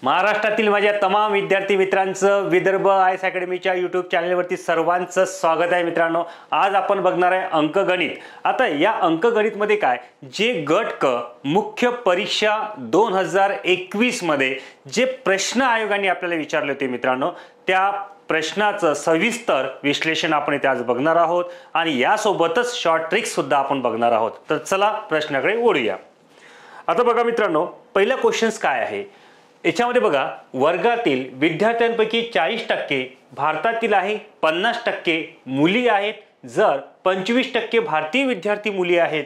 महाराष्ट्रातील माझ्या तमाम विद्यार्थी मित्रांचं विदर्भ आयस अकॅडमीच्या यूट्यूब चॅनलवरती सर्वांचं स्वागत आहे। मित्रांनो, आज आपण बघणार आहे अंकगणित। आता या अंकगणितमध्ये काय जे गट क मुख्य परीक्षा 2021 मध्ये जे प्रश्न आयोगाने आपल्याला विचारले होते मित्रांनो, त्या प्रश्नाचं सविस्तर विश्लेषण आपण इथे आज बघणार आहोत आणि यासोबतच शॉर्ट ट्रिक्स सुद्धा आपण बघणार आहोत। तर चला प्रश्नाकडे वळूया। आता बघा मित्रांनो, पहिला क्वेश्चन्स काय आहे याच्यामध्ये बघा, वर्गातील विद्यार्थ्यांपैकी 40% भारतातील आहे, 50% मुली आहेत। जर 25% भारतीय विद्यार्थी मुली आहेत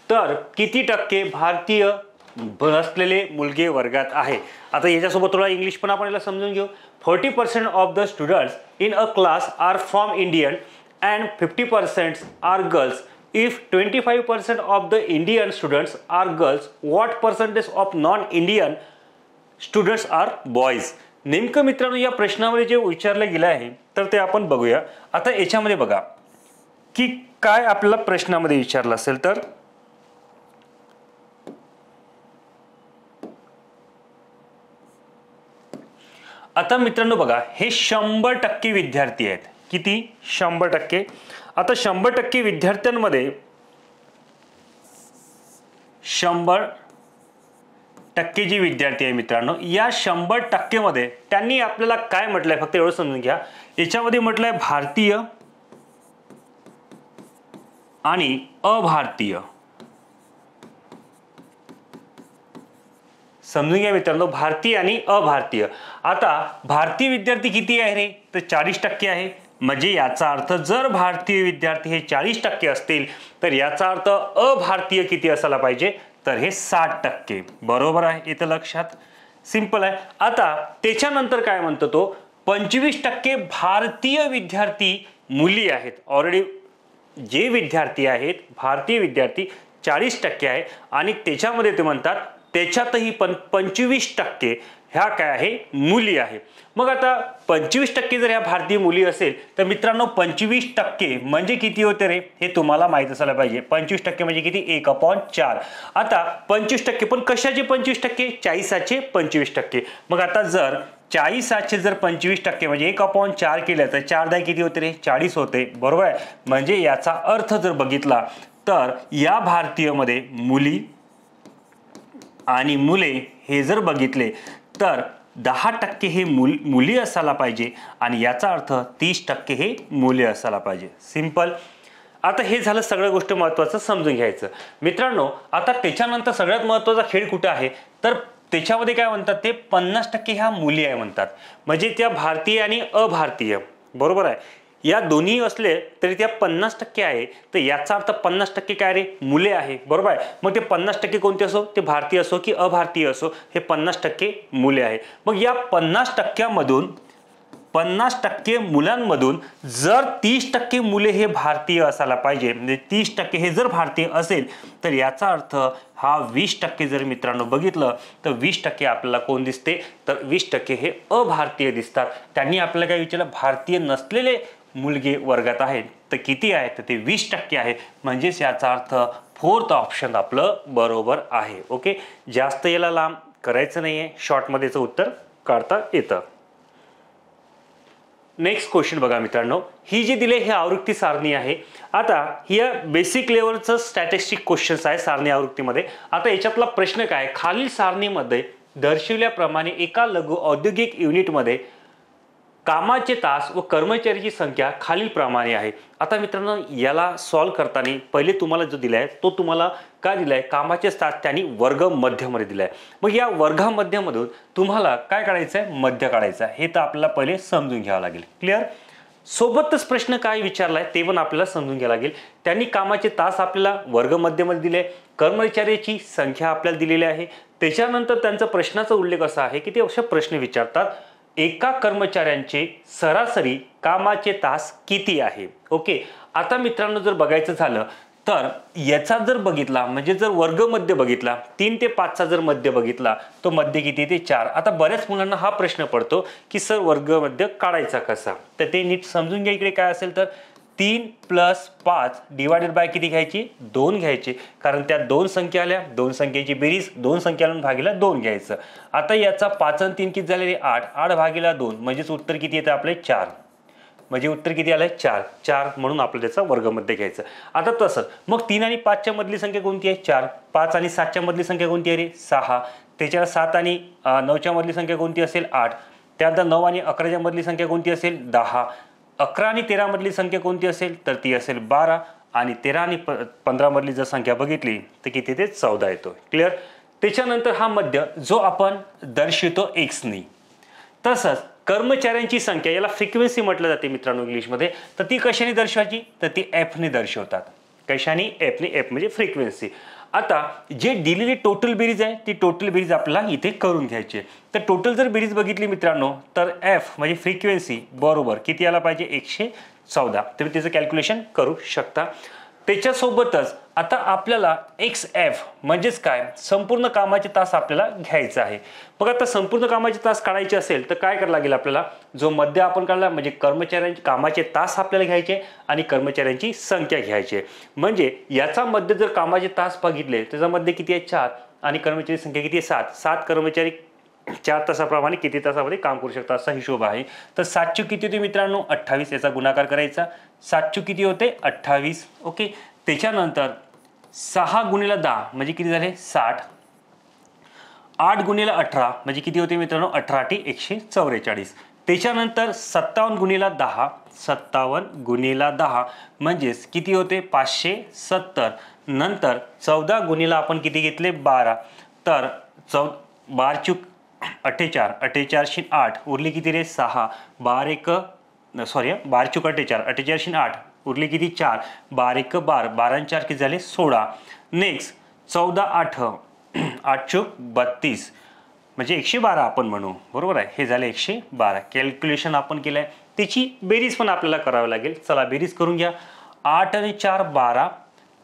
तर किती टक्के भारतीय नसलेले मुलगे वर्गात आहे। आता याच्यासोबत थोडा इंग्लिश पण आपण याला समजून घेऊ। 40% of the students in a class are from Indian and 50% are girls. If 25% of the Indian students are girls, what percentage of non-Indian students are boys? नेमकं मित्रांनो या प्रश्नामध्ये जे विचारलं गेलं आहे तर ते आपण बघूया। आता याच्यामध्ये बघा की काय आपल्याला प्रश्नामध्ये विचारलं असेल तर आता मित्रांनो बघा, हे 100% विद्यार्थी आहेत। किती? 100%। आता 100% विद्यार्थ्यांमध्ये 100% जी विद्यार्थी आहे मित्रांनो, या 100% मध्ये त्यांनी आपल्याला काय म्हटलंय फक्त एवढं समजून घ्या। याच्यामध्ये म्हटलंय भारतीय आणि अभारतीय। समजून घ्या मित्रांनो, भारतीय आणि अभारतीय। आता भारतीय विद्यार्थी किती आहे रे? तर 40% आहे। म्हणजे याचा अर्थ जर भारतीय विद्यार्थी हे 40% असतील तर याचा अर्थ अभारतीय किती असायला पाहिजे? तर हे 60%। बरोबर आहे, इथं लक्षात सिंपल आहे। आता त्याच्यानंतर काय म्हणतो तो, 25% भारतीय विद्यार्थी मुली आहेत। ऑलरेडी जे विद्यार्थी आहेत भारतीय विद्यार्थी 40% आहे आणि त्याच्यामध्ये ते म्हणतात त्याच्यातही पण 25% ह्या काय आहे? मुली आहे। मग आता 25% जर ह्या भारतीय मुली असेल तर मित्रांनो 25% म्हणजे किती होते रे? हे तुम्हाला माहित असायला पाहिजे। 25% म्हणजे किती? 1/4। आता 25% पण कशाचे 25%? 40चे 25%। मग आता जर 40चे जर 25% म्हणजे 1/4 केलं तर 4 किती होते रे? 40 होते। बरोबर आहे। म्हणजे याचा अर्थ जर बघितला तर या भारतीय मध्ये मुली आणि मुले हे जर बघितले तर 10% हे मुली असायला पाहिजे आणि याचा अर्थ 30% हे मुले असायला पाहिजे। सिंपल। आता हे झालं सगळ्या गोष्ट महत्त्वाचं समजून घ्यायचं मित्रांनो। आता त्याच्यानंतर सगळ्यात महत्त्वाचा खेळ कुठे आहे तर त्याच्यामध्ये काय म्हणतात ते 50% ह्या मुली आहे म्हणतात। म्हणजे त्या भारतीय आणि अभारतीय। बरोबर आहे। या दोन्ही असले तरी त्या 50% आहे तर याचा अर्थ 50% काय रे? मुले आहे। बरोबर आहे। मग ते 50% कोणते असो, ते भारतीय असो की अभारतीय असो, हे 50% मुले आहे। मग या 50% मधून 50% मुलांमधून जर 30% मुले हे भारतीय असायला पाहिजे, म्हणजे 30% हे जर भारतीय असेल तर याचा अर्थ हा 20% जर मित्रांनो बघितलं तर 20% आपल्याला कोण दिसते? तर 20% हे अभारतीय दिसतात। त्यांनी आपल्याला काय विचारलं? भारतीय नसलेले मुलगे वर्गात आहेत तर किती आहेत? तर ते 20% आहे। म्हणजेच याचा अर्थ 4th ऑप्शन आपलं बरोबर आहे। ओके, जास्त याला लांब करायचं नाहीये, शॉर्ट मध्ये याचं उत्तर काढता येतं। नेक्स्ट क्वेश्चन बघा मित्रांनो, ही जी दिले हे आवृत्ती सारणी आहे। आता ही बेसिक लेवलचं स्टॅटिस्टिक क्वेश्चन्स आहे सारणी आवृत्तीमध्ये। आता याच्यातला प्रश्न काय, खालील सारणीमध्ये दर्शविल्याप्रमाणे एका लघु औद्योगिक युनिटमध्ये कामाचे तास व कर्मचाऱ्यांची संख्या खालील प्रमाणे आहे। आता मित्रांनो याला सॉल्व करताना पहिले तुम्हाला जो दिलाय तो तुम्हाला काय दिलाय? कामाचे तास त्यांनी वर्ग मध्यमध्ये दिलाय। मग या वर्गामध्यमधून तुम्हाला काय काढायचं आहे? मध्य काढायचं आहे। हे तर आपल्याला पहिले समजून घ्यावं लागेल। क्लिअर? सोबतच प्रश्न काय विचारलाय ते पण आपल्याला समजून घ्यावं लागेल। त्यांनी कामाचे तास आपल्याला वर्ग मध्यमध्ये दिले, कर्मचाऱ्याची संख्या आपल्याला दिलेली आहे। त्याच्यानंतर त्यांचा प्रश्नाचा उल्लेख असा आहे की ते अशा प्रश्न विचारतात, एका कर्मचाऱ्यांचे सरासरी कामाचे तास किती आहे? ओके, आता मित्रांनो जर बघायचं झालं तर याचा जर बघितला म्हणजे जर वर्ग मध्य बघितला 3 ते 5 चा जर मध्य बघितला तो मध्य किती ते 4। आता बऱ्याच मुलांना हा प्रश्न पडतो की सर वर्ग मध्य काढायचा कसा? तर ते नीट समजून घ्या। इकडे काय असेल तर 3 + 5 डिवायडेड बाय किती घ्यायची 2 घ्यायचे, कारण त्या दोन संख्या आल्या, दोन संख्येची बेरीज, दोन संख्याला भागीला 2 घ्यायचं. आता याचा 5 आणि 3 किती झाले 8, 8 भागीला 2 म्हणजेच उत्तर किती येतं आपले 4. म्हणजे उत्तर किती आलंय 4, 4 म्हणून आपल्याला त्याचा वर्गमध्ये घ्यायचं. आता तसंच मग 3 आणि 5 च्या मधली संख्या कोणती आहे 4, 5 आणि 7 च्या मधली संख्या कोणती आहे रे 6, त्याच्या 7 आणि 9 च्या मधली संख्या कोणती असेल 8, त्यानंतर 9 आणि 11 च्या मधली संख्या कोणती असेल 10, 11 आणि 13 मधली संख्या कोणती असेल तर ती असेल 12, आणि 13 आणि 15 मधली जर संख्या बघितली तर किती ते 14 येतो. क्लिअर. त्याच्यानंतर हा मध्य जो आपण दर्शवतो x नी. तसंच कर्मचाऱ्यांची संख्या, याला फ्रिक्वेन्सी म्हटलं जाते मित्रांनो इंग्लिशमध्ये, तर ती कशाने दर्शवायची तर ती f ने दर्शवतात. कशाने f ने, f म्हणजे फ्रिक्वेन्सी. आता जे दिलेली टोटल बेरीज आहे ती टोटल बेरीज आपल्याला इथे करून घ्यायची. तर टोटल जर बेरीज बघितली मित्रांनो तर f म्हणजे फ्रिक्वेन्सी बरोबर किती आला पाहिजे 114. तुम्ही त्याचं कॅल्क्युलेशन करू शकता. त्याच्यासोबतच आता आपल्याला xf म्हणजेच काय संपूर्ण कामाचे तास आपल्याला घ्यायचा आहे. मग आता संपूर्ण कामाचे तास काढायचे असेल तर काय करायला लागेल आपल्याला, जो मध्य आपण काढला म्हणजे कर्मचाऱ्यांचे कामाचे तास आपल्याला घ्यायचे आणि कर्मचाऱ्यांची संख्या घ्यायची. म्हणजे याचा मध्य जर कामाचे तास बघितले त्याचा मध्य किती आहे 4 आणि कर्मचारी संख्या किती आहे 7. 7 कर्मचारी 4 तासाप्रमाणे किती तासामध्ये काम करू शकतात असा हिशोब आहे. तर 7 चूक किती होते मित्रांनो 28, याचा गुणाकार करायचा. 7 चूक किती होते 28. ओके. त्याच्यानंतर 6 × 10 म्हणजे किती झाले 60. 8 × 18 म्हणजे किती होते मित्रांनो 18 × 144. त्याच्यानंतर 57 × 10, 57 × 10 म्हणजेच किती होते 570. नंतर 14 × आपण किती घेतले 12, तर 12 चूक 48, 48 8 उरली किती रे 6, 12 चूक 48, 48 8 उरली किती 4, 12 12, 12 4 किती झाले 16. नेक्स्ट 14 8, 8 चूक 32 म्हणजे 112 आपण म्हणू, बरोबर आहे. हे झाले 112. कॅल्क्युलेशन आपण केलंय, त्याची बेरीज पण आपल्याला करावी लागेल. चला बेरीज करून घ्या. 8 आणि 4 12,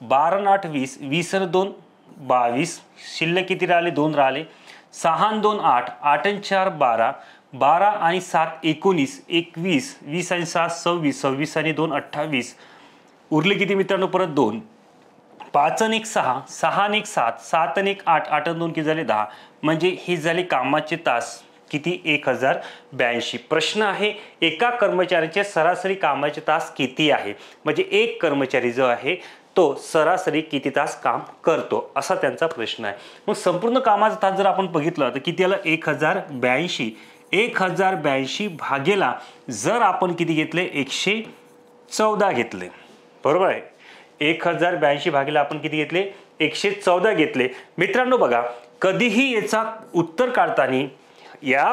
12 आणि 8 20, 20 आणि 2 22, शिल्लक किती राहिले 2 राहिले. 6 आणि 2 8, 8 आणि 4 12, 12 आणि 7 19, 21, 20 आणि 7 26, 26 आणि 2 28, उरले किती मित्रांनो परत 2. 5 आणि 1 6, 6 आणि 1 7, 7 आणि 1 8, 8 आणि 2 किती झाले 10. म्हणजे हे झाले कामाचे तास किती 1082. प्रश्न आहे एका कर्मचाऱ्याचे सरासरी कामाचे तास किती आहे, म्हणजे एक कर्मचारी जो आहे तो सरासरी किती तास काम करतो असा त्यांचा प्रश्न आहे. मग संपूर्ण कामाचा तास जर आपण बघितलं तर किती आलं 1082. 1082 भागेला जर आपण किती घेतले 114 घेतले, बरोबर आहे. 1082 भागेला आपण किती घेतले 114 घेतले. मित्रांनो बघा कधीही याचा उत्तर काढताना या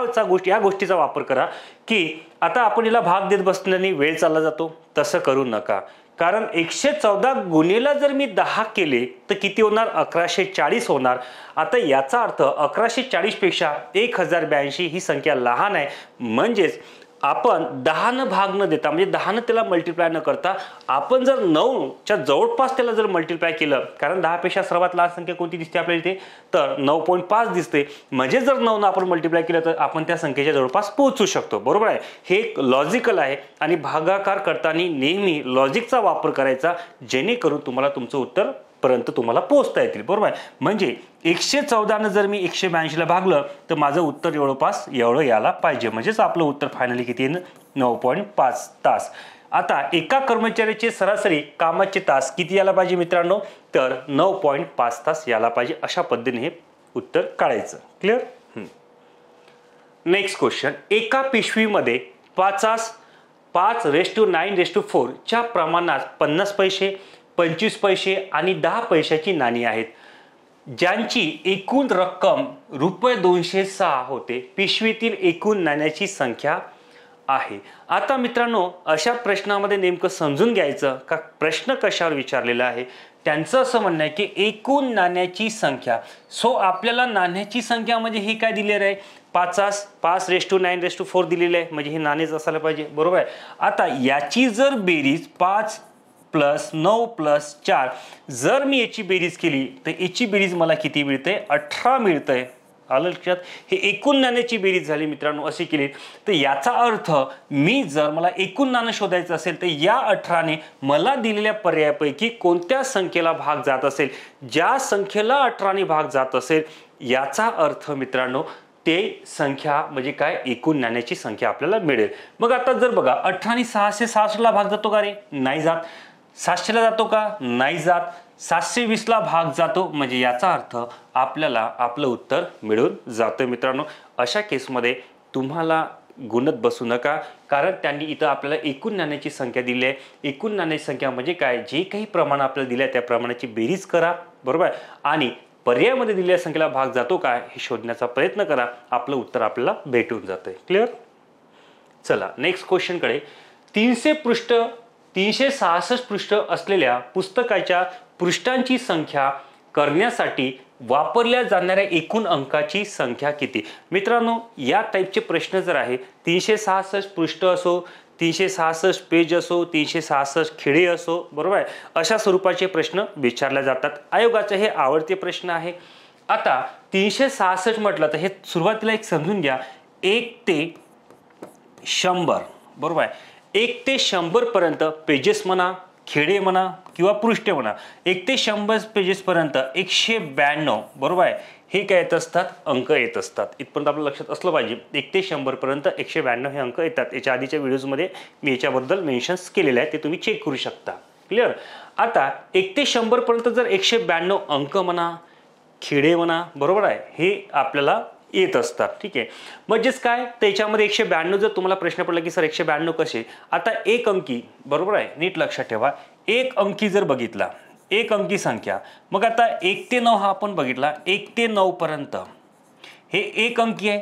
गोष्टीचा वापर करा की आता आपण याला भाग देत बसल्याने वेळ चालला जातो, तसं करू नका. कारण 114 गुणेला जर मी 10 केले तर किती होणार 1140 होणार. आता याचा अर्थ 1140 पेक्षा 1082 ही संख्या लहान आहे. म्हणजेच आपण 10 न भाग न देता म्हणजे 10 न त्याला मल्टिप्लाय न करता आपण जर 9 च्या जवळपास त्याला जर मल्टिप्लाय केलं, कारण 10 पेक्षा सर्वात लहान संख्या कोणती दिसते आपल्याला इथे तर 9.5 दिसते. म्हणजे जर 9 न आपण मल्टिप्लाय केलं तर आपण त्या संख्येच्या जवळपास पोहोचू शकतो, बरोबर आहे. हे एक लॉजिकल आहे आणि भागाकार करताना नेहमी लॉजिकचा वापर करायचा जेणेकरून तुम्हाला तुमचं उत्तर पर्यंत तुम्हाला पोहोचता येतील, बरोबर आहे. म्हणजे 114 न जर मी 182 ला भागलं तर माझं उत्तर जवळपास एवढं यायला पाहिजे. म्हणजेच आपलं उत्तर फायनली किती येईल 9.5 तास. आता एका कर्मचाऱ्याचे सरासरी कामाचे तास किती यायला पाहिजे मित्रांनो तर 9.5 तास यायला पाहिजे. अशा पद्धतीने हे उत्तर काढायचं. क्लिअर. Next question. एका पिशवीमध्ये 5:9:4 च्या प्रमाणात 50 पैसे 25 पैसे आणि 10 पैशाची नाणी आहेत, ज्यांची एकूण रक्कम ₹206 होते. पिशवीतील एकूण नाण्याची संख्या आहे. आता मित्रांनो अशा प्रश्नामध्ये नेमकं समजून घ्यायचं का प्रश्न कशावर विचारलेला आहे. त्यांचं असं म्हणणं आहे की एकूण नाण्याची संख्या. सो आपल्याला नाण्याची संख्या म्हणजे हे काय दिलेलं आहे 5:9:4 दिलेलं आहे, म्हणजे हे नाणेच असायला पाहिजे, बरोबर आहे. आता याची जर बेरीज 5 + 9 + 4 जर मी याची बेरीज केली तर याची बेरीज मला किती मिळते 18 मिळतंय. आलं लक्षात? हे एकूण नाण्याची बेरीज झाली मित्रांनो अशी केली तर याचा अर्थ मी जर मला एकूण नाणं शोधायचं असेल तर या 18ने मला दिलेल्या पर्यायापैकी कोणत्या संख्येला भाग जात असेल, ज्या संख्येला 18ने भाग जात असेल याचा अर्थ मित्रांनो ते संख्या म्हणजे काय, एकूण नाण्याची संख्या आपल्याला मिळेल. मग आता जर बघा 18ने 666 ला भाग जातो का रे? नाही जात. 700 ला जातो का? नाही जात. 720 ला भाग जातो, म्हणजे याचा अर्थ आपल्याला आपलं उत्तर मिळून जातं. मित्रांनो अशा केसमध्ये तुम्हाला गुणत बसू नका, कारण त्यांनी इथं आपल्याला एकूण नाण्याची संख्या दिली आहे. एकूण नाण्याची संख्या म्हणजे काय, जे काही प्रमाण आपल्याला दिले आहे त्या प्रमाणाची बेरीज करा, बरोबर, आणि पर्यायामध्ये दिलेल्या संख्येला भाग जातो काय हे शोधण्याचा प्रयत्न करा. आपलं उत्तर आपल्याला भेटून जातंय. क्लिअर? चला नेक्स्ट क्वेश्चन कडे. 366 पृष्ठ असलेल्या पुस्तकाच्या पृष्ठांची संख्या करण्यासाठी वापरल्या जाणाऱ्या एकूण अंकाची संख्या किती? मित्रांनो या टाईपचे प्रश्न जर आहे 366 पृष्ठ असो, 366 पेज असो, 366 खिळे असो, बरोबर आहे, अशा स्वरूपाचे प्रश्न विचारले जातात. आयोगाचे हे आवडते प्रश्न आहे. आता 366 म्हटलं तर हे सुरुवातीला एक समजून घ्या, 1 ते 100, बरोबर आहे, 1 ते 100 पर्यंत पेजेस म्हणा, खेडे म्हणा किंवा पृष्ठे म्हणा, 1 ते 100 पेजेस पर्यंत 192, बरोबर आहे, हे काय येत असतात, अंक येत असतात. इथपर्यंत आपल्या लक्षात असलं पाहिजे 1 ते 100 पर्यंत 192 हे अंक येतात. याच्या आधीच्या व्हिडिओजमध्ये मी याच्याबद्दल मेन्शन्स केलेले आहे, ते तुम्ही चेक करू शकता. क्लिअर? आता 1 ते 100 पर्यंत जर 192 अंक म्हणा, खेडे म्हणा, बरोबर आहे, हे आपल्याला येत असतात. ठीक आहे, म्हणजेच काय त्याच्यामध्ये 192 जर तुम्हाला प्रश्न पडला की सर 192 कसे, आता एक अंकी, बरोबर आहे, नीट लक्षात ठेवा, एक अंकी जर बघितला, एक अंकी संख्या, मग आता 1 ते 9 हा आपण बघितला, 1 ते 9 पर्यंत हे एक अंकी आहे.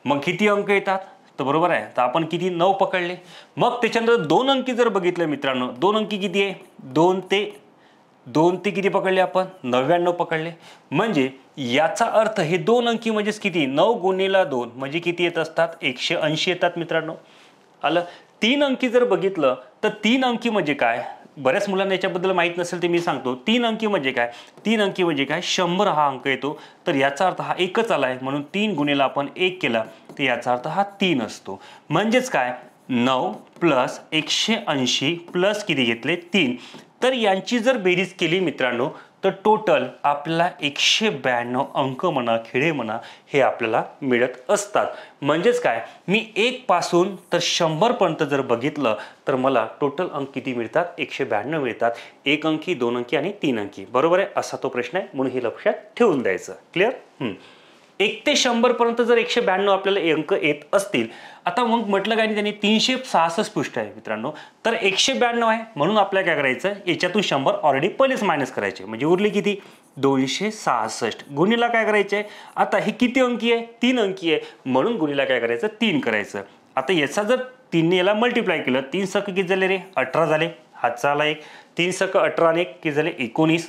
मग किती अंक येतात तर बरोबर आहे, तर आपण किती 9 पकडले. मग त्याच्यानंतर 2 अंकी जर बघितलं मित्रांनो, 2 अंकी किती आहे, 2 ते किती पकडले आपण, 99 पकडले. म्हणजे याचा अर्थ हे 2 अंकी म्हणजेच किती, 9 गुणिले 2 म्हणजे किती येत असतात, 180 येतात मित्रांनो. आलं? 3 अंकी जर बघितलं तर 3 अंकी म्हणजे काय, बऱ्याच मुलांना याच्याबद्दल माहित नसेल ते मी सांगतो. 3 अंकी म्हणजे काय, 3 अंकी म्हणजे काय, 100 हा अंक येतो, तर याचा अर्थ हा एकच आलाय, म्हणून 3 गुणिले आपण 1 केला तर याचा अर्थ हा 3 असतो. म्हणजेच काय, 9 प्लस 180 प्लस किती घेतले, 3. तर यांची जर बेरीज केली मित्रांनो तर टोटल आपल्याला 192 अंक म्हणा, खेडे म्हणा, हे आपल्याला मिळत असतात. म्हणजेच काय, मी 1 पासून तर 100 पर्यंत जर बघितलं तर मला टोटल अंक किती मिळतात, 192 मिळतात. 1 अंकी, 2 अंकी आणि 3 अंकी, बरोबर आहे, असा तो प्रश्न आहे, म्हणून हे लक्षात ठेवून द्यायचं. क्लिअर? 1 ते 100 पर्यंत जर 192 आपल्याला अंक येत असतील, आता मग म्हटलं काय, त्यांनी 366 पृष्ठ आहे मित्रांनो, तर 192 आहे, म्हणून आपल्याला काय करायचं, याच्यातून 100 ऑलरेडी पहिलेच मायनस करायचे, म्हणजे उरले किती, 266. गुणिला काय करायचे, आता हे किती अंकी आहे, 3 अंकी आहे, म्हणून गुणिला काय करायचं, 3 करायचं. आता याचा जर 3 ने याला मल्टिप्लाय केलं, 3 सक किती झाले रे, 18 झाले, हातचा आला 1, 3 सक 18 आणि 1 किती झाले, 19,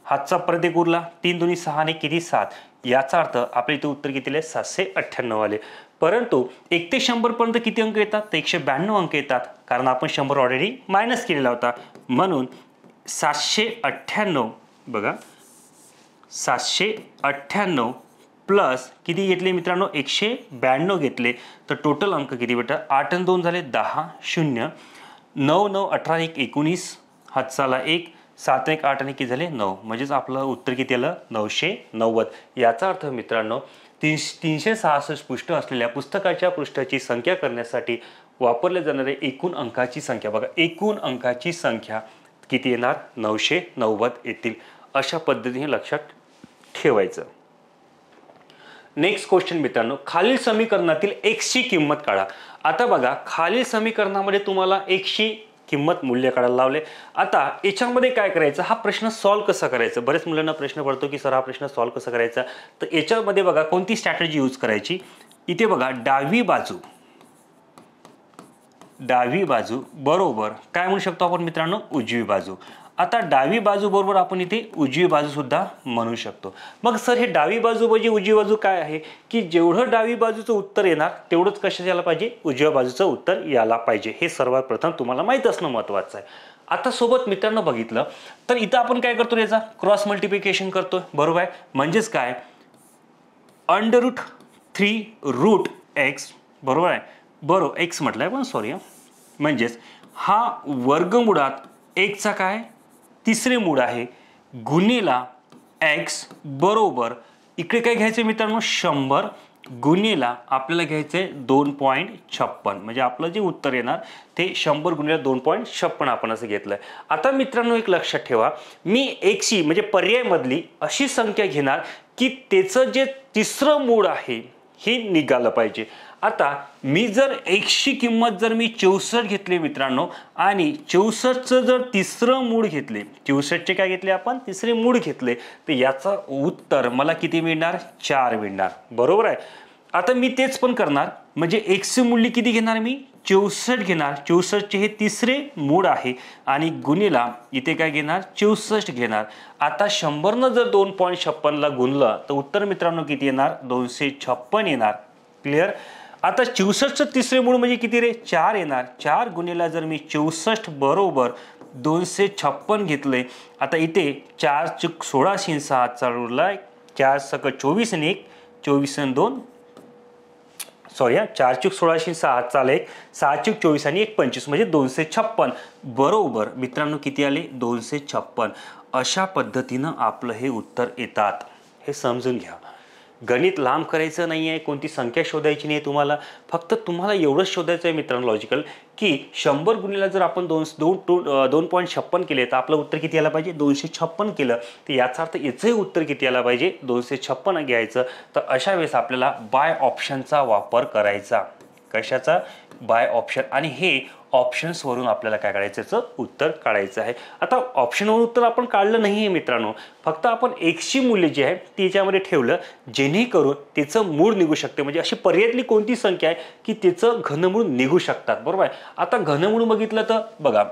हातचा परत एक उरला, 3 दुनी 6 आणि किती 7. याचा अर्थ आपल्या इथे उत्तर किती आले, 798 आले. परंतु 1 ते 100 पर्यंत किती अंक येतात, तर 192 अंक येतात, कारण आपण 100 ऑलरेडी मायनस केलेला होता, म्हणून 798, बघा 798 प्लस किती घेतले मित्रांनो, 192 घेतले, तर टोटल अंक किती भेटतात, 8 आणि 2 झाले 10, 0, 9 9 18 1 19, हातचाला 1, 7 1 8 आणि किती झाले 9, म्हणजेच आपलं उत्तर किती आलं, 990. याचा अर्थ मित्रांनो 366 पृष्ठ असलेल्या पुस्तकाच्या पृष्ठाची संख्या करण्यासाठी वापरले जाणारे एकूण अंकाची संख्या, बघा एकूण अंकाची संख्या किती येणार, 990 येतील. अशा पद्धतीने लक्षात ठेवायचं. नेक्स्ट क्वेश्चन मित्रांनो, खालील समीकरणातील x ची किंमत काढा. आता बघा खालील समीकरणामध्ये तुम्हाला x ची किंमत मूल्य काढायला लावले. आता याच्यामध्ये काय करायचं, हा प्रश्न सॉल्व्ह कसा करायचा, बरेच मुलांना प्रश्न पडतो की सर हा प्रश्न सॉल्व्ह कसा करायचा. तर याच्यामध्ये बघा कोणती स्ट्रॅटेजी यूज करायची. इथे बघा डावी बाजू बरोबर काय म्हणू शकतो आपण मित्रांनो, उजवी बाजू. आता डावी बाजू बरोबर आपण इथे उजवी बाजू सुद्धा म्हणू शकतो. मग सर हे डावी बाजू म्हणजे उजवी बाजू काय आहे, की जेवढं डावी बाजूचं उत्तर येणार तेवढंच कशाचं यायला पाहिजे, उजव्या बाजूचं उत्तर यायला पाहिजे. हे सर्वात प्रथम तुम्हाला माहित असणं महत्त्वाचं आहे. आता सोबत मित्रांनो बघितलं तर इथं आपण काय करतो, याचा क्रॉस मल्टिप्लिकेशन करतोय, बरोबर आहे. म्हणजेच काय, √3√x बरोबर आहे, बरोबर एक्स म्हटलंय पण सॉरी, म्हणजेच हा वर्गमुळात एकचा काय तिसरे मूळ आहे गुणिला एक्स बरोबर इकडे काय घ्यायचं मित्रांनो 100 गुणिला आपल्याला घ्यायचंय 2.56 म्हणजे आपलं जे उत्तर येणार ते 100 गुणिला 2.56 आपण असं घेतलंय. आता मित्रांनो एक लक्षात ठेवा, मी एकशी म्हणजे पर्याय मधली अशी संख्या घेणार की त्याचं जे तिसरं मूळ आहे हे निघालं पाहिजे. आता मी जर एकशी किंमत जर मी 64 घेतली मित्रांनो आणि 64चं जर तिसरं मूळ घेतले, 64चे काय घेतले आपण तिसरे मूळ घेतले, तर याचं उत्तर मला किती मिळणार 4 मिळणार बरोबर आहे. आता मी तेच पण करणार, म्हणजे एक्सचे मूल्य किती घेणार मी 64 घेणार, 64चे हे तिसरे मूळ आहे आणि गुणिला इथे काय घेणार 64 घेणार. आता 100 न जर 2.56 ला गुणलं तर उत्तर मित्रांनो किती येणार 256 येणार. क्लिअर. आता 64चं तिसरे मूळ म्हणजे किती रे 4 येणार, 4 गुणिला जर मी 64 बरोबर 256 घेतले. आता इथे 4 चूक 16 6 चालवलाय, 4 सक 24 आणि 1 24 आणि 2 सॉरी 4 चूक 16 6 चाले 6 चूक 24 आणि 1 25 म्हणजे 256 बरोबर मित्रांनो किती आले 256. अशा पद्धतीनं आपलं हे उत्तर येतात. हे समजून घ्या. गणित लांब करायचं नाही आहे, कोणती संख्या शोधायची नाही तुम्हाला, फक्त तुम्हाला एवढंच शोधायचं आहे मित्रांनो लॉजिकल की 100 गुणिला जर आपण 2.56 केले तर आपलं उत्तर किती यायला पाहिजे 256 केलं, तर याचा अर्थ याचंही उत्तर किती यायला पाहिजे 256 घ्यायचं. तर अशा वेळेस आपल्याला बाय ऑप्शनचा वापर करायचा. कशाचा बाय ऑप्शन, आणि हे ऑप्शन्स वरून आपल्याला काय काढायचं याचं उत्तर काढायचं आहे. आता ऑप्शनवरून उत्तर आपण काढलं नाहीये मित्रांनो, फक्त आपण एक्सची मूल्य जी आहे ती याच्यामध्ये ठेवलं जेणेकरून त्याचं मूळ निघू शकते. म्हणजे अशी पर्यायातली कोणती संख्या आहे की त्याचं घनमूळ निघू शकतात बरोबर आहे. आता घनमूळ बघितलं तर बघा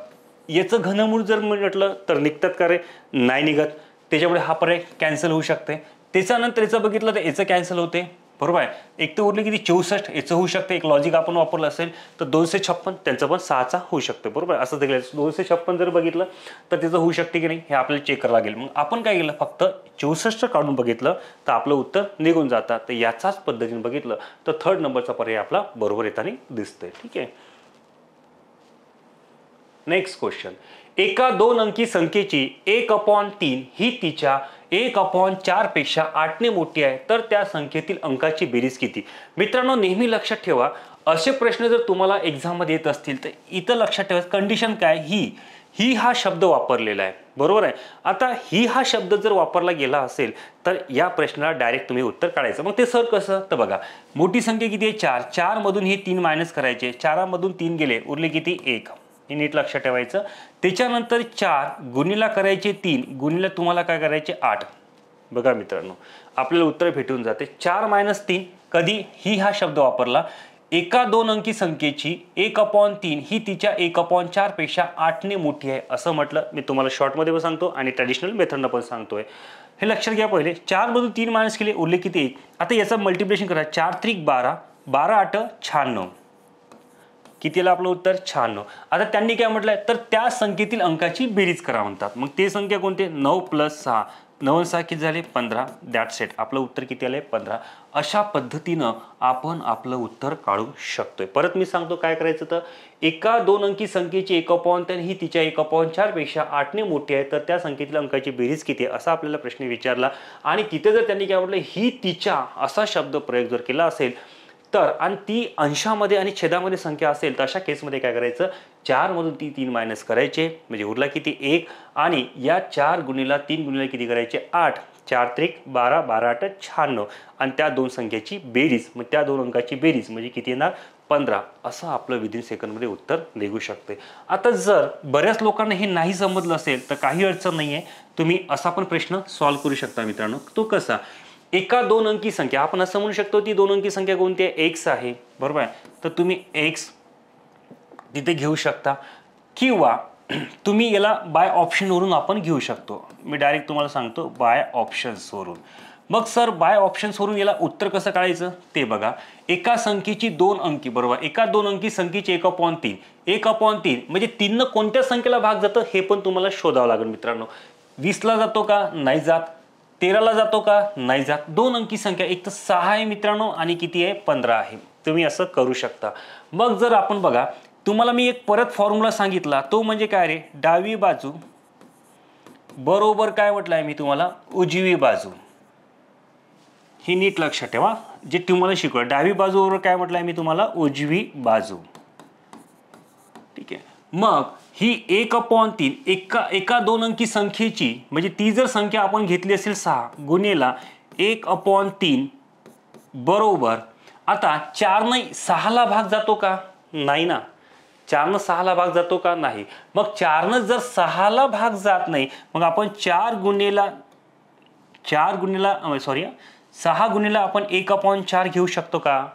याचं घनमूळ जर म्हटलं तर निघतात का रे नाही निघत, त्याच्यामुळे हा पर्याय कॅन्सल होऊ शकते. त्याच्यानंतर याचं बघितलं तर याचं कॅन्सल होते बरोबर आहे. एक तर उरले किती 64 याचं होऊ शकते, एक लॉजिक आपण वापरलं असेल तर 256 त्यांचं पण 6चा होऊ शकतं बरोबर. असं देखील 256 जर बघितलं तर त्याचं होऊ शकते की नाही हे आपल्याला चेक करावं लागेल. मग आपण काय केलं फक्त 64 काढून बघितलं तर आपलं उत्तर निघून जातात. तर याचाच पद्धतीने बघितलं तर थर्ड नंबरचा पर्याय आपला बरोबर येताना दिसतोय. ठीक आहे. नेक्स्ट क्वेश्चन, एका 2 अंकी संख्येची 1/3 ही तिच्या 1/4 पेक्षा 8 ने मोठी आहे तर त्या संख्येतील अंकाची बेरीज किती. मित्रांनो नेहमी लक्षात ठेवा, असे प्रश्न जर तुम्हाला एक्झाम मध्ये येत असतील तर इथं लक्षात ठेवा कंडिशन काय, ही हा शब्द वापरलेला आहे बरोबर आहे. आता ही हा शब्द जर वापरला गेला असेल तर या प्रश्नाला डायरेक्ट तुम्ही उत्तर काढायचं. मग ते सर कसं, तर बघा मोठी संख्या किती आहे 4, 4 मधून हे 3 मायनस करायचे, 4 मधून 3 गेले उरले किती 1, हे नीट लक्षात ठेवायचं. त्याच्यानंतर 4 गुणिला करायचे 3 गुणिला तुम्हाला काय करायचे 8. बघा मित्रांनो आपल्याला उत्तर भेटून जाते 4 - 3. कधी ही हा शब्द वापरला, एका 2 अंकी संख्येची 1/3 ही तिच्या 1/4 पेक्षा 8 ने मोठी आहे असं म्हटलं. मी तुम्हाला शॉर्ट मध्ये पण सांगतो आणि ट्रॅडिशनल मेथडनं पण सांगतोय. हे लक्षात घ्या. पहिले 4 मधून 3 मायनस केले उरले किती 1. आता याचं मल्टिप्लिकेशन करा, 4 त्रिक 12, 12 8 96, कितीला आपलं उत्तर 96. आता त्यांनी काय म्हटलंय तर त्या संख्येतील अंकाची बेरीज करा म्हणतात. मग ते संख्या कोणते 9 + 6, 9 6 किती झाले 15, दॅट सेट आपलं उत्तर किती आलंय 15. अशा पद्धतीनं आपण आपलं उत्तर काढू शकतोय. परत मी सांगतो काय करायचं, तर एका 2 अंकी संख्येची 1/3 ही तिच्या 1/4 पेक्षा 8 ने मोठी आहे तर त्या संख्येतील अंकाची बेरीज किती आहे असा आपल्याला प्रश्न विचारला. आणि तिथे जर त्यांनी काय म्हटलं ही तिच्या असा शब्द प्रयोग जर केला असेल तर आणि ती अंशामध्ये आणि छेदामध्ये संख्या असेल तर अशा केसमध्ये काय करायचं 4 मधून 3 मायनस करायचे म्हणजे उरला किती 1 आणि या 4 गुणिला 3 गुणिला किती करायचे 8, 4 त्रिक 12, 12 8 96 आणि त्या दोन संख्येची बेरीज, मग त्या दोन अंकाची बेरीज म्हणजे किती येणार 15. असं आपलं विदिन सेकंडमध्ये उत्तर निघू शकते. आता जर बऱ्याच लोकांना हे नाही समजलं असेल तर काही अडचण नाही आहे, तुम्ही असा पण प्रश्न सॉल्व्ह करू शकता मित्रांनो. तो कसा, एका 2 अंकी संख्या आपण असं म्हणू शकतो ती 2 अंकी संख्या कोणती आहे x आहे बरोबर आहे. तर तुम्ही x तिथे घेऊ शकता किंवा तुम्ही याला बाय ऑप्शन वरून आपण घेऊ शकतो. मी डायरेक्ट तुम्हाला सांगतो बाय ऑप्शन्स वरून. मग सर बाय ऑप्शन्स वरून याला उत्तर कसं काढायचं ते बघा. एका संख्येची 2 अंकी बरोबर, एका 2 अंकी संख्येची 1/3, 1/3 म्हणजे 3 न कोणत्या संख्येला भाग जातं हे पण तुम्हाला शोधावं लागेल मित्रांनो. 20 ला जातो का नाही जात, 13ला जातो का? नाही जात. 2 अंकी संख्या, एक तर 6 आहे मित्रांनो आणि किती आहे? 15 आहे. तुम्ही असं करू शकता. मग जर आपण बघा, तुम्हाला मी एक परत फॉर्म्युला सांगितला, तो म्हणजे काय रे? डावी बाजू बरोबर काय म्हटलंय मी तुम्हाला? उजवी बाजू. ही नीट लक्षात ठेवा, जे तुम्हाला शिकवलं. डावी बाजू बरोबर काय म्हटलंय मी तुम्हाला? उजवी बाजू. ठीक आहे. मग ही 1/3 एका 2 अंकी संख्येची, म्हणजे ती जर संख्या आपण घेतली असेल 6 गुणेला 1/3 बरोबर, आता 4 ने 6ला भाग जातो का? नाही ना. 4 ने 6ला भाग जातो का? नाही. मग 4 ने जर 6ला भाग जात नाही, मग आपण 6 गुणेला आपण 1/4 घेऊ शकतो का?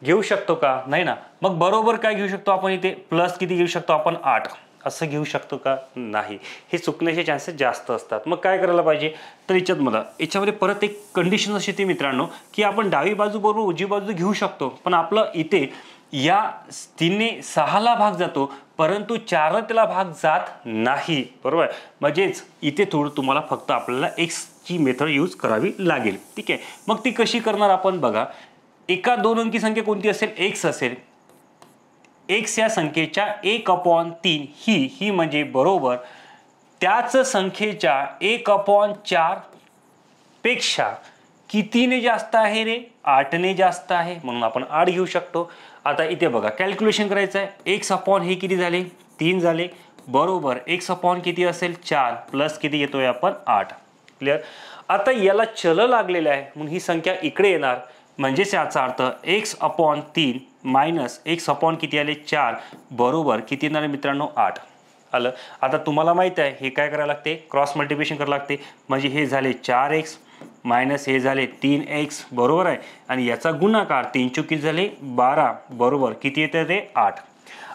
घेऊ शकतो का? नाही ना. मग बरोबर काय घेऊ शकतो आपण इथे? प्लस किती घेऊ शकतो आपण? 8 असं घेऊ शकतो का? नाही. हे चुकण्याचे चान्सेस जास्त असतात. मग काय करायला पाहिजे? तर याच्यामध्ये परत एक कंडिशन अशी येते मित्रांनो, की आपण डावी बाजू बरोबर उजवी बाजू घेऊ शकतो, पण आपलं इथे या 3 ने 6ला भाग जातो, परंतु 4 ने त्याला भाग जात नाही. बरोबर. म्हणजेच इथे थोडं तुम्हाला फक्त आपल्याला x ची मेथड यूज करावी लागेल. ठीक आहे. मग ती कशी करणार आपण बघा. एका 2 अंकी संख्या कोणती असेल? x असेल. x या संख्येच्या 1/3 ही म्हणजे बरोबर त्याच संख्येच्या 1/4 पेक्षा कितीने जास्त आहे रे? 8 ने जास्त आहे, म्हणून आपण 8 घेऊ शकतो. आता इथे बघा, कॅल्क्युलेशन करायचं आहे. x अपॉन हे किती झाले? 3 झाले. बरोबर x अपॉन किती असेल? 4 प्लस किती घेतोय आपण? 8. क्लिअर. आता याला चल लागलेलं आहे, म्हणून ही संख्या इकडे येणार. म्हणजेच याचा अर्थ x/3 मायनस x अपॉन किती आले? 4 बरोबर किती येणार मित्रांनो? 8 आलं. आता तुम्हाला माहित आहे हे काय करायला लागते? क्रॉस मल्टिप्लिकेशन करायला लागते. म्हणजे हे झाले 4x मायनस हे झाले 3x बरोबर आहे, आणि याचा गुणाकार 3 चुकी झाले 12 बरोबर किती येते ते? 8.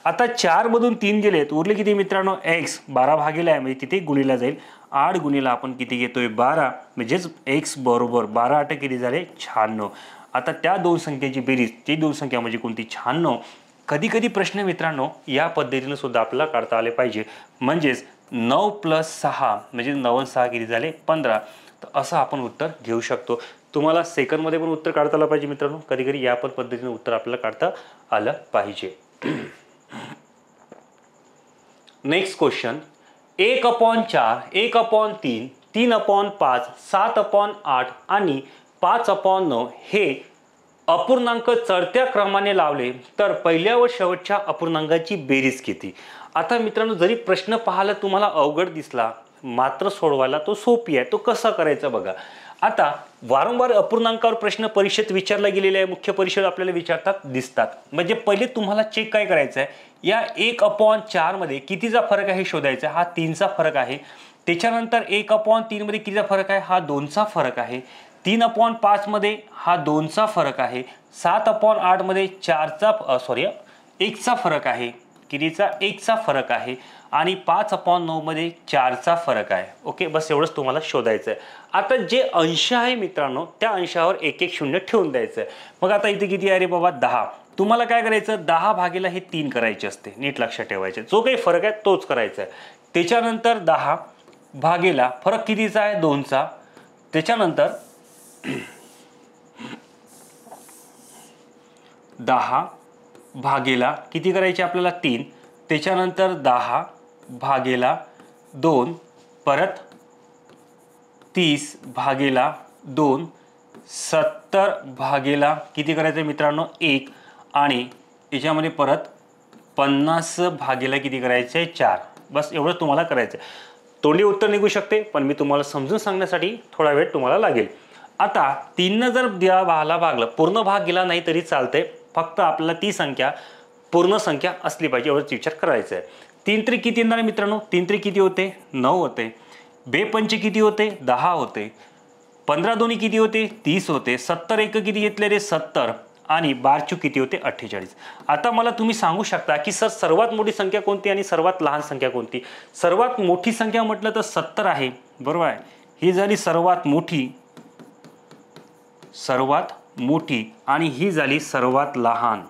आता 4 मधून 3 गेलेत, उरले किती मित्रांनो? x. 12 भागिले आहे म्हणजे तिथे गुणिला जाईल. 8 गुणिला आपण किती घेतोय? 12. म्हणजेच x बरोबर 12 8 किती झाले? 96. आता त्या 2 संख्येची बेरीज, ती 2 संख्या म्हणजे कोणती? 96. कधी कधी प्रश्न मित्रांनो या पद्धतीने सुद्धा आपल्याला काढता आले पाहिजे. म्हणजेच 9 + 6 म्हणजे 9 आणि 6 किती झाले? 15. तर असं आपण उत्तर घेऊ शकतो. तुम्हाला सेकंडमध्ये पण उत्तर काढता आलं पाहिजे मित्रांनो. कधी कधी या पण पद्धतीने उत्तर आपल्याला काढता आलं पाहिजे. Next question. 1/4 1/3 3/5 7/8 आणि 5/9 हे अपूर्णांक चढत्या क्रमाने लावले तर पहिल्या व शेवटच्या अपूर्णांकाची बेरीज किती? आता मित्रांनो, जरी प्रश्न पाहायला तुम्हाला अवघड दिसला, मात्र सोडवायला तो सोपी आहे. तो कसा करायचा बघा. आता वारंवार अपूर्णांकावर प्रश्न परीक्षेत विचारला गेलेले आहे. मुख्य परीक्षेत आपल्याला विचारतात दिसतात. म्हणजे पहिले तुम्हाला चेक काय करायचं आहे? या 1/4 मध्ये कितीचा फरक आहे शोधायचा. हा 3चा फरक आहे. त्याच्यानंतर 1/3 मध्ये कितीचा फरक आहे? हा 2चा फरक आहे. 3/5 मध्ये हा 2चा फरक आहे. 7/8 मध्ये 1चा फरक आहे. कितीचा? 1चा फरक आहे. आणि 5/9 मध्ये 4चा फरक आहे. ओके, बस एवढंच तुम्हाला शोधायचं आहे. आता जे अंश आहे मित्रांनो, त्या अंशावर 1 1 0 ठेवून द्यायचं आहे. मग आता इथे किती आहे रे बाबा? 10. तुम्हाला काय करायचं? 10 भागिले हे 3 करायचे असते. नीट लक्षात ठेवायचे. जो काही फरक आहे तोच करायचा आहे. त्याच्यानंतर 10 भागिला फरक कितीचा आहे? 2चा. त्याच्यानंतर 10 भागिला किती करायचे आपल्याला? 3. त्याच्यानंतर 10 भागिला 2 परत 30 भागिला 2 70 भागिला किती करायचं मित्रांनो? 1 आणि याच्यामध्ये परत 50 भागिला किती करायचे? 4. बस एवढं तुम्हाला करायचं आहे. तोंडी उत्तर निघू शकते, पण मी तुम्हाला समजून सांगण्यासाठी थोडा वेळ तुम्हाला लागेल. आता 3 जर भाला भागलं, पूर्ण भाग गेला नाही तरी चालते. फक्त आपल्याला ती संख्या पूर्ण संख्या असली पाहिजे एवढंच विचार करायचा आहे. 3 त्रिक किती येणार मित्रांनो? 3 त्रिक किती होते? 9 होते. 2 पंचे किती होते? 10 होते. 15 दोन्ही किती होते? 30 होते. 70 एक किती घेतले रे? 70. आणि 12 किती होते? 48. आता मला तुम्ही सांगू शकता की सर सर्वात मोठी संख्या कोणती आणि सर्वात लहान संख्या कोणती? सर्वात मोठी संख्या म्हटलं तर 70 आहे. बरोबर आहे. ही झाली सर्वात मोठी आणि ही झाली सर्वात लहान.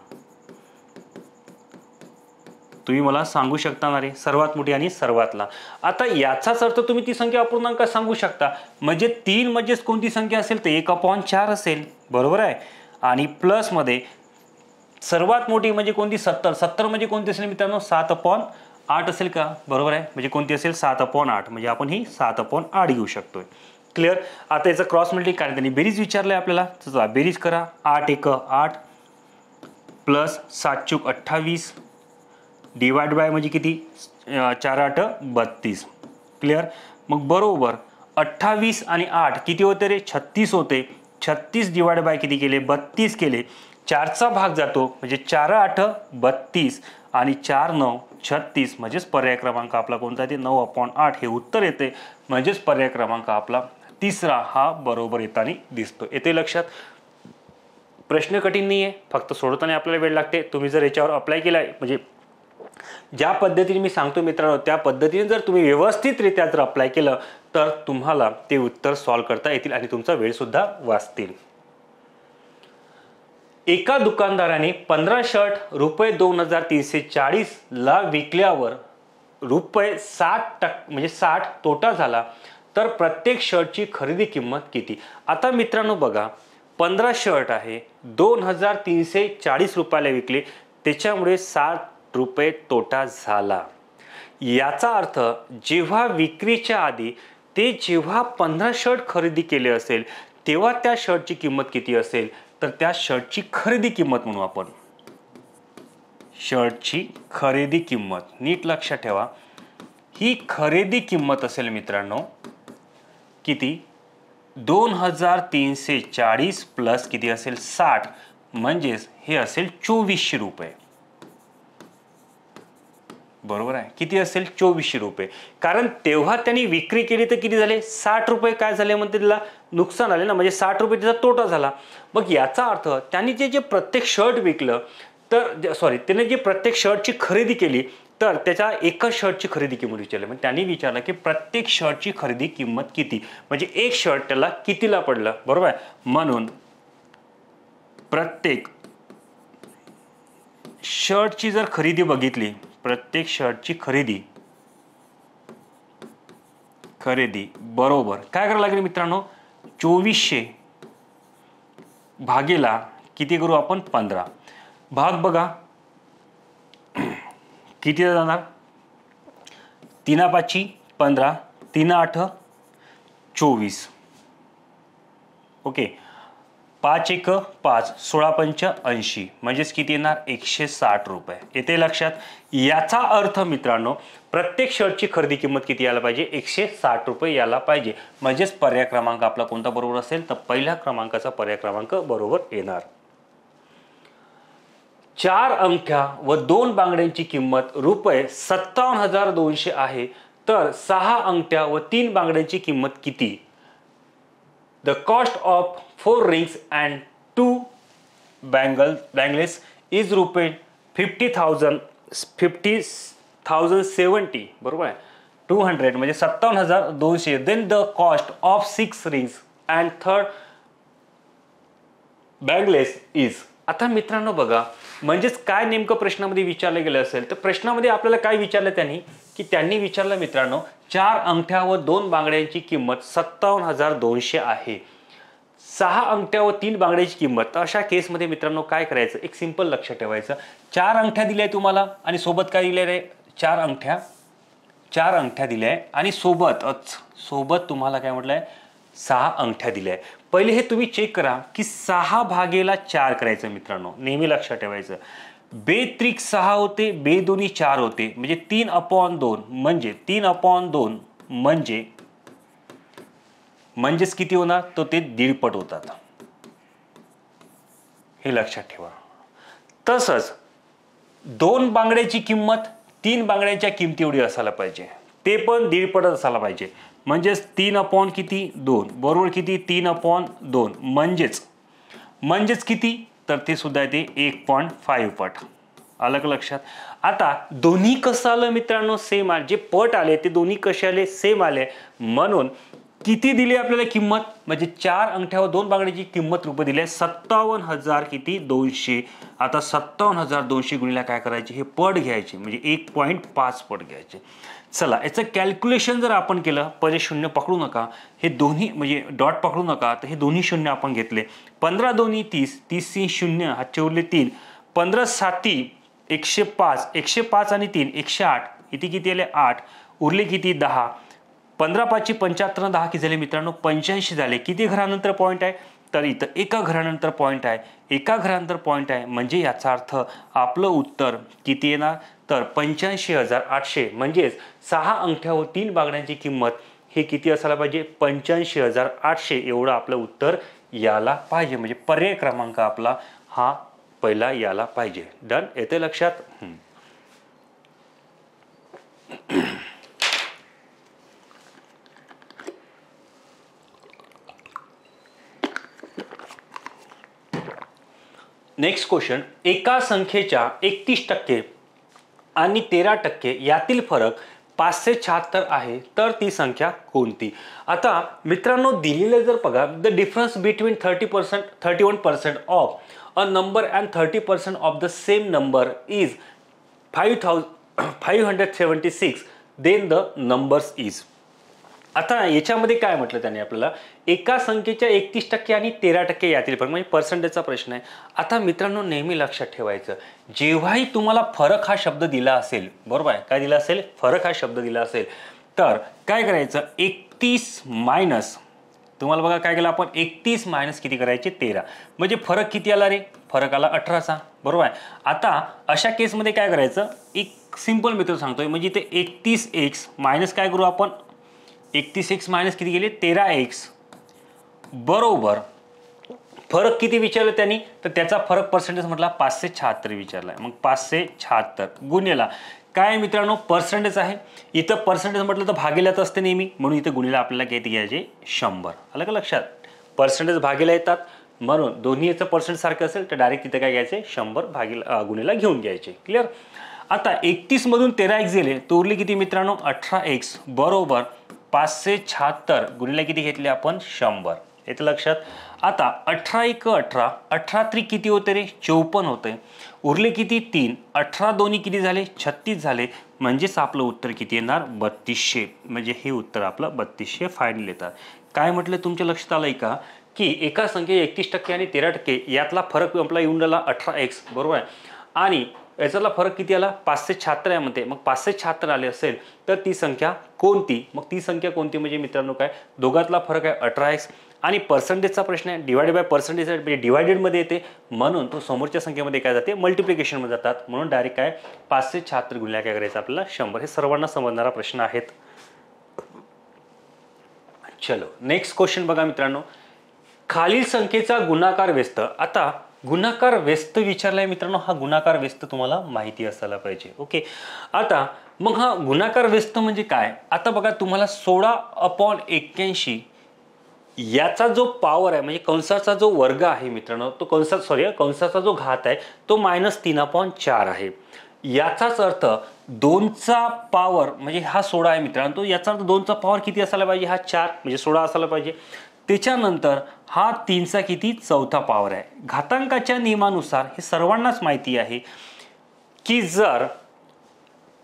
तुम्ही मला सांगू शकता ना रे, सर्वात मोठी आणि सर्वात लहान. आता याचाच अर्थ तुम्ही ती संख्या अपूर्णांक सांगू शकता. म्हणजे 3 म्हणजेच कोणती संख्या असेल तर 1/4 असेल, बरोबर आहे. आणि प्लस मध्ये सर्वात मोठी म्हणजे कोणती 70. 70 म्हणजे कोणती असेल मित्रांनो 7/8 असेल का, बरोबर आहे. म्हणजे कोणती असेल 7/8. म्हणजे आपण ही 7/8 घेऊ शकतोय. क्लिअर. आता याचं क्रॉस मल्टिप्लिकेशन कारण त्यांनी बेरीज विचारलंय आपल्याला, चला बेरीज करा. 8 1 8 प्लस 7 चूक 28 डिवाइड बाय म्हणजे किती 4 8 32. क्लिअर. मग बरोबर 28 आणि 8 किती होते रे 36 होते. 36 डिवाइड बाय किती केले 32 केले. 4चा भाग जातो म्हणजे 4 8 32 आणि 4 9 36. म्हणजेच पर्याय क्रमांक आपला कोणता ते 9/8 हे उत्तर येते. म्हणजेच पर्याय क्रमांक आपला तिसरा हा बरोबर येताना दिसतो. येते लक्षात. प्रश्न कठीण नाही आहे, फक्त सोडवताना आपल्याला वेळ लागते. तुम्ही जर याच्यावर अप्लाय केलाय म्हणजे ज्या पद्धतीने मी सांगतो मित्रांनो त्या पद्धतीने जर तुम्ही व्यवस्थितरित्या जर अप्लाय केलं तर तुम्हाला ते उत्तर सॉल्व्ह करता येतील आणि तुमचा वेळ सुद्धा वाचतील. एका दुकानदाराने 15 शर्ट रुपये 2340 ला विकल्यावर रुपये 60 म्हणजे 60 तोटा झाला तर प्रत्येक शर्टची खरेदी किंमत किती. आता मित्रांनो बघा 15 शर्ट आहे 2340 रुपयाला विकले त्याच्यामुळे 60 रुपये तोटा झाला. याचा अर्थ जेव्हा विक्रीच्या आधी ते जेव्हा 15 शर्ट खरेदी केले असेल तेव्हा त्या शर्टची किंमत किती असेल तर त्या शर्टची खरेदी किंमत म्हणू आपण. शर्टची खरेदी किंमत नीट लक्षात ठेवा. ही खरेदी किंमत असेल मित्रांनो किती 2340 प्लस किती असेल 60 म्हणजेच हे असेल 2400 रुपये. बरोबर आहे. किती असेल 2400 रुपये. कारण तेव्हा त्यांनी विक्री केली तर किती झाले 60 रुपये काय झाले म्हणते त्याला नुकसान आले ना, म्हणजे 60 रुपये त्याचा तोटा झाला. मग याचा अर्थ त्यांनी जे प्रत्येक शर्ट विकलं तर त्याने जे प्रत्येक शर्टची खरेदी केली तर त्याच्या एका शर्टची खरेदी किंमत विचारली. म्हणजे त्यांनी विचारलं की प्रत्येक शर्टची खरेदी किंमत किती, म्हणजे एक शर्ट त्याला कितीला पडलं. बरोबर आहे. म्हणून प्रत्येक शर्टची जर खरेदी बघितली प्रत्येक शर्टची खरेदी बरोबर काय करावं लागेल मित्रांनो 2400 भागेला किती करू आपण 15. भाग बघा किती जाणार 3 5 15 3 8 24. ओके 5 1 5 16 5 80 म्हणजेच किती येणार 160 रुपये. येते लक्षात. याचा अर्थ मित्रांनो प्रत्येक शर्टची खरेदी किंमत किती यायला पाहिजे 160 रुपये यायला पाहिजे. म्हणजेच पर्याय क्रमांक आपला कोणता बरोबर असेल तर पहिल्या क्रमांकाचा पर्याय क्रमांक बरोबर येणार. 4 अंगठ्या व 2 बांगड्यांची किंमत रुपये 57,200 आहे तर 6 अंगठ्या व 3 बांगड्यांची किंमत किती. The cost of 4 rings and 2 bangles is रुपये 50,070 बरोबर आहे 200 म्हणजे 57,200. Then the cost of 6 rings and 3rd bangles is. आता मित्रांनो बघा म्हणजेच काय नेमकं प्रश्नामध्ये विचारलं गेलं असेल तर प्रश्नामध्ये आपल्याला काय विचारलं त्यांनी विचारलं मित्रांनो 4 अंगठ्या व 2 बांगड्यांची किंमत 57,200 आहे. 6 अंगठ्या व 3 बांगड्याची किंमत. तर अशा केसमध्ये मित्रांनो काय करायचं एक सिंपल लक्षात ठेवायचं. 4 अंगठ्या दिल्या तुम्हाला आणि सोबत काय दिले रे 4 अंगठ्या दिल्या आणि सोबत तुम्हाला काय म्हटलंय 6 अंगठ्या दिल्या. पहिले हे तुम्ही चेक करा की 6 भागेला 4 करायचं मित्रांनो. नेहमी लक्षात ठेवायचं. बे त्रिक 6 होते बे दोन्ही 4 होते म्हणजे 3/2 म्हणजे 3/2 म्हणजेच किती होणार तर ते 1.5 पट होतात. हे लक्षात ठेवा. तसंच 2 बांगड्याची किंमत 3 बांगड्यांच्या किमती एवढी असायला पाहिजे. ते पण 1.5 पट असायला पाहिजे. म्हणजेच 3 किती 2 बरोबर किती 3/2 म्हणजेच किती तर ते सुद्धा येते 1.5 पट. आलं लक्षात. आता दोन्ही कसं आलं मित्रांनो सेम आले. जे पट आले ते दोन्ही कसे आले सेम आले. म्हणून किती दिली आपल्याला किंमत, म्हणजे 4 अंगठ्यावर 2 बांगड्याची किंमत रुपये दिली आहे 57,000 किती 200. आता 57,200 गुणिले काय करायचे, हे पट घ्यायचे म्हणजे 1.5 पट घ्यायचे. चला याचं कॅल्क्युलेशन जर आपण केलं, पहिले शून्य पकडू नका, हे दोन्ही म्हणजे डॉट पकडू नका, तर हे दोन्ही शून्य आपण घेतले. 15 दोन्ही 30, 30 शून्य हातचे उरले 3, 15 साती 105, 105 आणि 3 108, इथे किती आले 8, उरले किती 10, 15 5 75, 10 किती झाले मित्रांनो 85 झाले. किती घरानंतर पॉईंट आहे, तर इथं एका घरानंतर पॉईंट आहे, एका घरानंतर पॉईंट आहे, म्हणजे याचा अर्थ आपलं उत्तर किती येणार, तर 85,800. म्हणजेच 6 अंगठ्यावर 3 बांगड्यांची किंमत हे किती असायला पाहिजे, 85,800 एवढं आपलं उत्तर याला पाहिजे. म्हणजे पर्याय क्रमांक आपला हा पहिला याला पाहिजे. डन, येते लक्षात. नेक्स्ट क्वेश्चन, एका संख्येच्या 31% आणि 13% यातील फरक 576 आहे, तर ती संख्या कोणती. आता मित्रांनो दिलेलं जर बघा, the difference between 31% of a number and 30% of the same number is 576, then the numbers is. आता याच्यामध्ये काय म्हटलं त्याने आपल्याला, एका संख्येच्या 31% आणि 13% यातील फरक, म्हणजे पर्सेंटेजचा प्रश्न आहे. आता मित्रांनो नेहमी लक्षात ठेवायचं, जेव्हाही तुम्हाला फरक हा शब्द दिला असेल, बरोबर आहे, काय दिला असेल, फरक हा शब्द दिला असेल, तर काय करायचं, 31 मायनस, तुम्हाला बघा काय केलं आपण, 31 मायनस किती करायचे 13, म्हणजे फरक किती आला रे, फरक आला 18चा, बरोबर आहे. आता अशा केसमध्ये काय करायचं, एक सिंपल मेथड सांगतोय, म्हणजे इथे 31x मायनस काय करू आपण, 31x मायनस किती गेले 13x, बरोबर फरक किती विचारलं त्यांनी, तर त्याचा फरक पर्सेंटेज म्हटला 576 विचारलाय. मग 576 गुणिला काय मित्रांनो पर्सेंटेज आहे, इथं पर्सेंटेज म्हटलं तर भागिल्यात असते नेहमी, म्हणून इथं गुणिला आपल्याला किती घ्यायचे 100. आलं का लक्षात, पर्सेंटेज भागिला येतात, म्हणून दोन्ही याचं पर्सेंटेज सारखं असेल तर डायरेक्ट तिथे काय घ्यायचे 100 भागिला गुणिला घेऊन घ्यायचे. क्लिअर. आता 31 मधून 13x गेले तर उरले किती मित्रांनो 18x, बरोबर 576 गुणिले किती घेतले आपण 100. येतं लक्षात. आता 18 1 18, 18 3 किती होते रे 54 होते, उरले किती 3, 18 दोन्ही किती झाले 36 झाले, म्हणजेच आपलं उत्तर किती येणार 3200. म्हणजे हे उत्तर आपलं 3200 फायनल येतात. काय म्हटलं तुमच्या लक्षात आलंय का, की एका संख्ये 31% आणि 13% यातला फरक आपला येऊन राहिला 18x, बरोबर आहे, आणि याच्यातला फरक किती आला 576 यामध्ये. मग 576 आले असेल तर ती संख्या कोणती, मग ती संख्या कोणती म्हणजे मित्रांनो काय, दोघातला फरक आहे 18x, आणि पर्सेंटेजचा प्रश्न आहे, डिवाइडेड बाय पर्सेंटेज म्हणजे डिवाइडेडमध्ये येते, म्हणून तो समोरच्या संख्येमध्ये काय जाते मल्टिप्लिकेशनमध्ये जातात, म्हणून डायरेक्ट काय 576 गुणिले काय करायचं आपल्याला 100. हे सर्वांना समजणारा प्रश्न आहेत. चलो नेक्स्ट क्वेश्चन बघा मित्रांनो, खालील संख्येचा गुणाकार व्यस्त. आता गुणाकार व्यस्त विचारलाय मित्रांनो, हा गुणाकार व्यस्त तुम्हाला माहिती असायला पाहिजे. ओके, आता मग हा गुणाकार व्यस्त म्हणजे काय. आता बघा तुम्हाला 16/81 याचा जो पॉवर आहे म्हणजे कंसाचा जो वर्ग आहे मित्रांनो, तो कंसाचा जो घात आहे तो -3/4 आहे. याचाच अर्थ 2चा पॉवर म्हणजे हा 16 आहे मित्रांनो, तो याचा अर्थ 2चा पॉवर किती असायला पाहिजे, हा 4 म्हणजे 16 असायला पाहिजे. त्याच्यानंतर हा 3चा किती 4था पॉवर आहे. घातांकाच्या नियमानुसार हे सर्वांनाच माहिती आहे की जर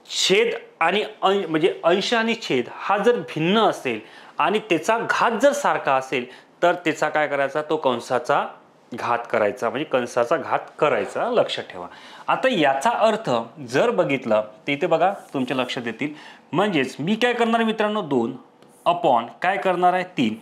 छेद आणि म्हणजे अंश आणि छेद हा जर भिन्न असेल आणि त्याचा घात जर सारखा असेल तर त्याचा काय करायचा, तो कंसाचा घात करायचा, म्हणजे कंसाचा घात करायचा, लक्षात ठेवा. आता याचा अर्थ जर बघितलं तर इथे बघा तुमच्या लक्षात येतील, म्हणजेच मी काय करणार मित्रांनो 2 अपॉन काय करणार आहे 3,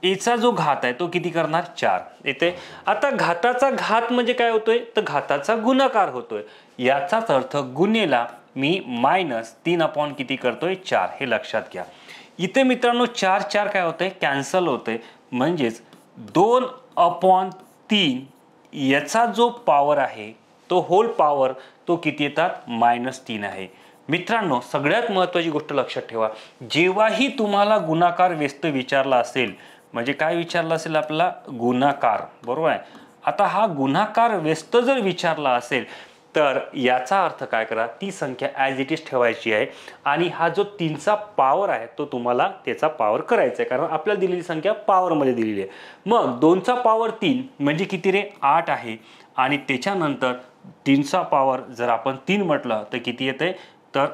याचा जो घात आहे तो किती करणार 4 येते. आता घाताचा घात म्हणजे काय होतोय, तर घाताचा गुणाकार होतोय, याचाच अर्थ गुणेला मी -3 किती करतोय 4, हे लक्षात घ्या. इथे मित्रांनो 4 4 काय होतंय कॅन्सल होतंय, म्हणजेच 2/3 याचा जो पॉवर आहे तो होल पॉवर तो किती येतात -3 आहे. मित्रांनो सगळ्यात महत्त्वाची गोष्ट लक्षात ठेवा, जेव्हाही तुम्हाला गुणाकार व्यस्त विचारला असेल, म्हणजे काय विचारलं असेल आपल्याला गुणाकार, बरोबर आहे. आता हा गुणाकार व्यस्त जर विचारला असेल तर याचा अर्थ काय करा, ती संख्या ॲज इट इज ठेवायची आहे आणि हा जो 3चा पॉवर आहे तो तुम्हाला त्याचा पॉवर करायचा आहे, कारण आपल्याला दिलेली संख्या पॉवरमध्ये दिलेली आहे. मग 2चा पॉवर 3 म्हणजे किती रे, 8 आहे. आणि त्याच्यानंतर 3चा पॉवर जर आपण 3 म्हटलं तर किती येते, तर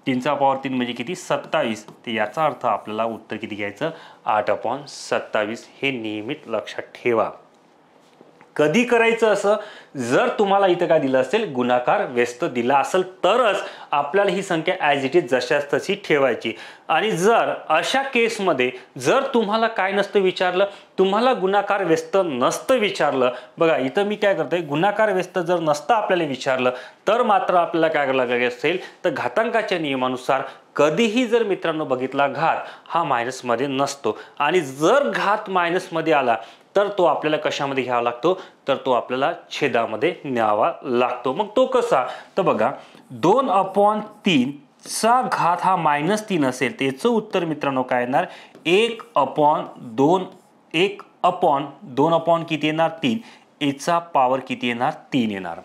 3चा पॉवर 3 म्हणजे किती, 27. तर याचा अर्थ आपल्याला उत्तर किती घ्यायचं, 8/27. हे नियमित लक्षात ठेवा. कधी करायचं असं, जर तुम्हाला इथं काय दिलं असेल, गुणाकार व्यस्त दिला असेल तरच आपल्याला ही संख्या ॲज इट इज जशाच तशी ठेवायची. आणि जर अशा केसमध्ये जर तुम्हाला काय नसतं विचारलं, तुम्हाला गुणाकार व्यस्त नसतं विचारलं, बघा इथं मी काय करतोय, गुणाकार व्यस्त जर नसतं आपल्याला विचारलं तर मात्र आपल्याला काय करायला लागेल असेल, तर घातांकाच्या नियमानुसार कधीही जर मित्रांनो बघितला घात हा मायनसमध्ये नसतो आणि जर घात मायनसमध्ये आला तर तो आपल्याला कशामध्ये घ्यावा लागतो, तर तो आपल्याला छेदामध्ये न्यावा लागतो. मग तो कसा, तर बघा 2/3 चा घात हा -3 असेल त्याचं उत्तर मित्रांनो काय येणार, 1/2 किती येणार, 3. याचा पॉवर किती येणार, 3 येणार.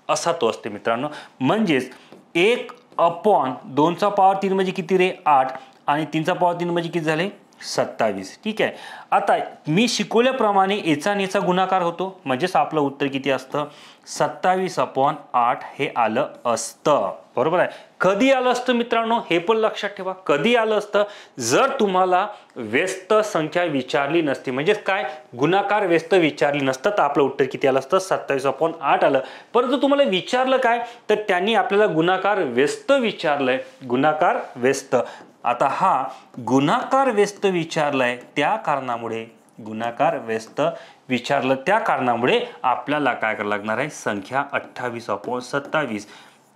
असा तो असते मित्रांनो. म्हणजेच 1/2चा पॉवर 3 म्हणजे किती रे, 8 आणि 3चा पॉवर 3 म्हणजे किती झाले, 27. ठीक आहे. आता मी शिकवल्याप्रमाणे याचा आणि याचा गुणाकार होतो, म्हणजेच आपलं उत्तर किती असतं, 27/8 हे आलं असतं. बरोबर आहे. कधी आलं असतं मित्रांनो, हे पण लक्षात ठेवा. कधी आलं असतं, जर तुम्हाला व्यस्त संख्या विचारली नसती, म्हणजेच काय, गुणाकार व्यस्त विचारली नसतं तर आपलं उत्तर किती आलं असतं, 27/8 आलं. परंतु तुम्हाला विचारलं काय, तर त्यांनी आपल्याला गुणाकार व्यस्त विचारलंय, गुणाकार व्यस्त. आता हा गुणाकार व्यस्त विचारलाय त्या कारणामुळे, गुणाकार व्यस्त विचारलं त्या कारणामुळे आपल्याला काय करायला लागणार आहे, संख्या 28/27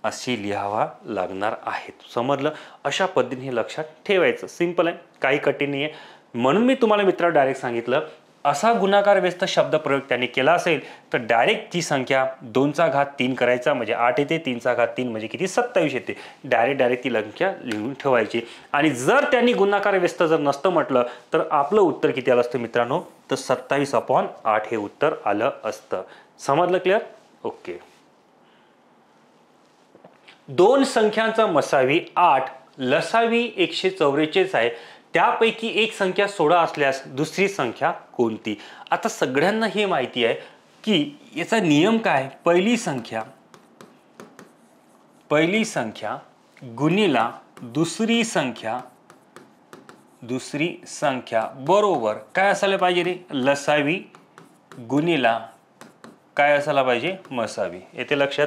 अशी लिहावा लागणार आहे. समजलं. अशा पद्धतीने लक्षात ठेवायचं. सिंपल आहे, काही कठीण नाही आहे. म्हणून मी तुम्हाला मित्र डायरेक्ट सांगितलं, असा गुणाकार व्यस्त शब्द प्रयोग त्यांनी केला असेल तर डायरेक्ट ती संख्या 2चा घात 3 करायचा म्हणजे 8 येते, 3चा घात 3 म्हणजे किती, 27 येते. डायरेक्ट ती संख्या लिहून ठेवायची. आणि जर त्यांनी गुणाकार व्यस्त जर नसतं म्हटलं तर आपलं उत्तर किती आलं असतं मित्रांनो, तर 27/8 हे उत्तर आलं असतं. समजलं, क्लिअर? ओके. 2 संख्यांचा मसावी 8, लसावी 144 आहे. त्यापैकी एक संख्या 16 असल्यास दुसरी संख्या कोणती? आता सगळ्यांना हे माहिती आहे की याचा नियम काय, पहिली संख्या गुणिला दुसरी संख्या बरोबर काय असायला पाहिजे रे, लसावी गुणिला काय असायला पाहिजे, मसावी. येते लक्षात.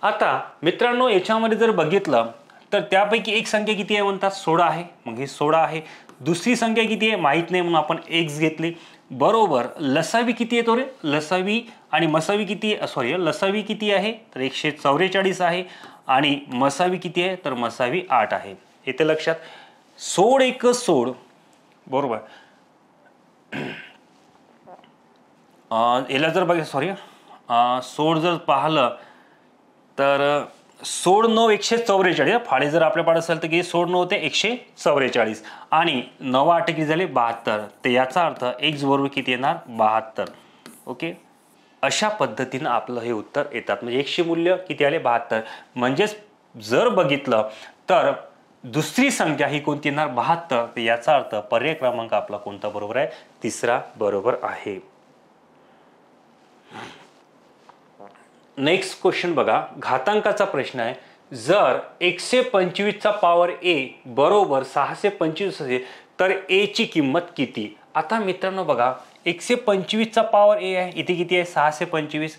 आता मित्रांनो याच्यामध्ये जर बघितलं तर त्यापैकी एक संख्या किती आहे म्हणतात, 16 आहे. मग हे 16 आहे. दुसरी संख्या किती आहे माहित नाही म्हणून आपण x घेतली. बरोबर लसावी किती येतो रे, लसावी आणि मसावी किती, लसावी किती आहे तर 144 आहे आणि मसावी किती आहे तर मसावी 8 आहे. येते लक्षात. सोड एक सोड. बरोबर. याला जर बघा सोड जर पाहिलं तर सोड 9 144. फाळे जर आपल्या पाठ असेल तर की सोड 9 ते 144 आणि 9 8 किती झाले 72. तर याचा अर्थ x बरोबर किती येणार 72. ओके. अशा पद्धतीनं आपलं हे उत्तर येतात. म्हणजे x चे मूल्य किती आले 72. म्हणजेच जर बघितलं तर दुसरी संख्या ही कोणती येणार 72. तर याचा अर्थ पर्याय क्रमांक आपला कोणता बरोबर आहे, तिसरा बरोबर आहे. नेक्स्ट क्वेश्चन बघा, घातांकाचा प्रश्न आहे. जर 125 चा पॉवर a बरोबर 625 असेल तर a ची किंमत किती? आता मित्रांनो बघा 125 चा पॉवर a आहे, इथे किती आहे 625.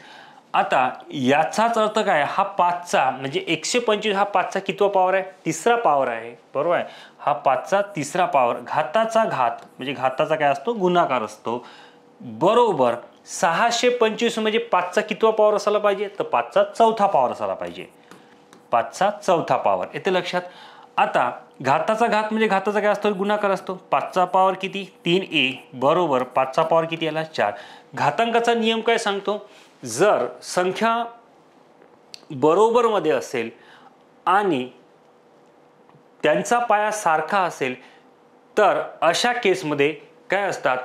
आता याचाच अर्थ काय, हा 5चा म्हणजे 125 हा 5चा कितवा पॉवर आहे, तिसरा पॉवर आहे. बरोबर आहे. हा 5चा तिसरा पॉवर, घाताचा घात म्हणजे घाताचा काय असतो, गुणाकार असतो. बरोबर 625 म्हणजे 5चा कितवा पॉवर असायला पाहिजे, तर 5चा चौथा पॉवर असायला पाहिजे. 5चा चौथा पॉवर. येते लक्षात. आता घाताचा घात म्हणजे घाताचा काय असतो, गुणाकार असतो. 5चा पॉवर किती 3a बरोबर 5चा पॉवर किती आला 4. घातांकाचा नियम काय सांगतो, जर संख्या बरोबर मध्ये असेल आणि त्यांचा पाया सारखा असेल तर अशा केसमध्ये काय असतात,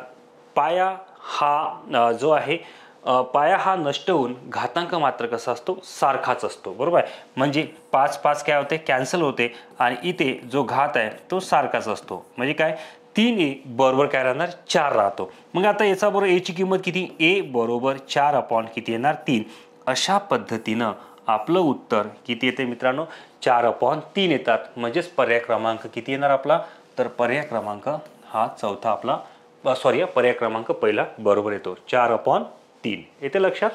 पाया हा जो आहे पाया हा नष्ट होऊन घातांक मात्र कसा असतो, सारखाच असतो, बरोबर आहे. म्हणजे 5 5 काय होते, कॅन्सल होते आणि इथे जो घात आहे तो सारखाच असतो. म्हणजे काय 3a बरोबर काय राहणार, 4 राहतो. मग आता याचा बरोबर a ची किंमत किती, a बरोबर 4 अपॉन किती येणार, 3. अशा पद्धतीनं आपलं उत्तर किती येते मित्रांनो, 4/3 येतात. म्हणजेच पर्याय क्रमांक किती येणार आपला, तर पर्याय क्रमांक हा चौथा आपला, सॉरी पर्याय क्रमांक पहिला बरोबर येतो, 4/3 येते लक्षात.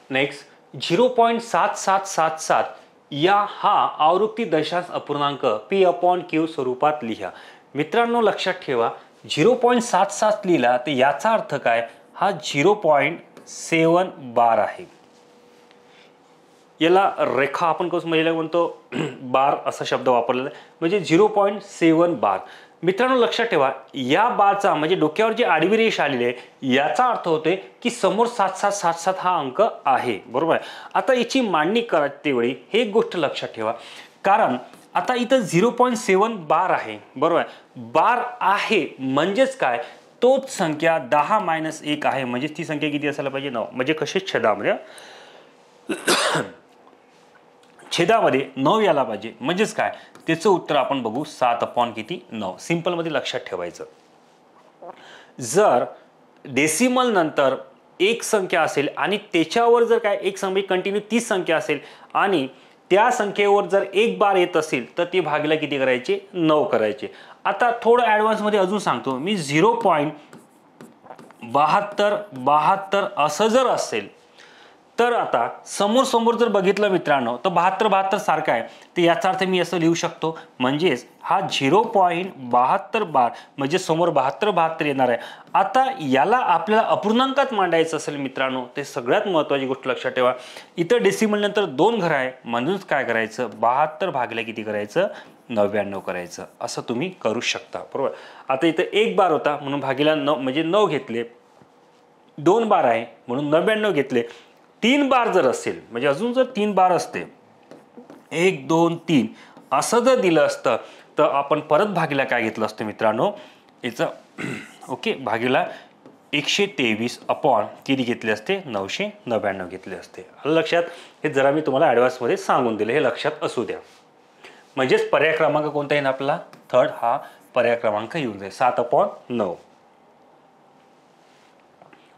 नेक्स्ट 0.7777 या हा आवृत्ती दशांश अपूर्णांक p/q स्वरूपात लिहा. मित्रांनो लक्षात ठेवा, 0.77 लिहिला तर याचा अर्थ काय, हा 0.7 बार आहे. याला रेखा आपण कसं म्हणतो, बार असा शब्द वापरलेला आहे, म्हणजे 0.7 बार. मित्रांनो लक्षात ठेवा, या बारचा म्हणजे डोक्यावर जी आडवी रेष आलेली आहे याचा अर्थ होते की समोर 7777 हा अंक आहे, बरोबर आहे. आता याची मांडणी करते वेळी हे एक गोष्ट लक्षात ठेवा, कारण आता इथं 0.7 बार आहे, बरोबर आहे. बार आहे म्हणजेच काय, तोच संख्या 10 - 1 आहे, म्हणजे ती संख्या किती असायला पाहिजे, 9. म्हणजे कसे छेदामध्ये छेदामध्ये 9 यायला पाहिजे. म्हणजेच काय, त्याचं उत्तर आपण बघू 7/9. सिंपल मध्ये लक्षात ठेवायचं. जर डेसिमल नंतर एक संख्या असेल आणि त्याच्यावर जर काय एक संख्या कंटिन्यू 30 संख्या असेल आणि त्या संख्येवर जर एक बार येत असेल तर ती भागीला किती करायचे, 9 करायचे. आता थोडं ॲडव्हान्स मध्ये अजून सांगतो मी, 0.72 असं जर असेल तर आता समोर समोर जर बघितलं मित्रांनो तर 72 सारखा आहे, तर याचा अर्थ मी असं लिहू शकतो, म्हणजेच हा 0.72 बार म्हणजे समोर 72 येणार आहे. आता याला आपल्याला अपूर्णांकात मांडायचं असेल मित्रांनो, ते सगळ्यात महत्त्वाची गोष्ट लक्षात ठेवा, इथं डेसिमल नंतर 2 घर आहे, म्हणूनच काय करायचं, 72 भागिले किती करायचं, 99 करायचं. असं तुम्ही करू शकता, बरोबर. आता इथं 1 बार होता म्हणून भागीला 9 म्हणजे 9 घेतले, 2 बार आहे म्हणून 99 घेतले. 3 बार जर असेल म्हणजे अजून जर 3 बार असते, 1 2 3 असं जर दिलं असतं तर आपण परत भागीला काय घेतलं असतं मित्रांनो, याचं ओके भागीला 123 अपॉन किती घेतले असते, 999 घेतले असते. लक्षात, हे जरा मी तुम्हाला ॲडव्हान्स मध्ये सांगून दिले, हे लक्षात असू द्या. म्हणजेच पर्याय क्रमांक कोणता येईल आपला, थर्ड हा पर्याय क्रमांक येऊन जाईल, 7/9.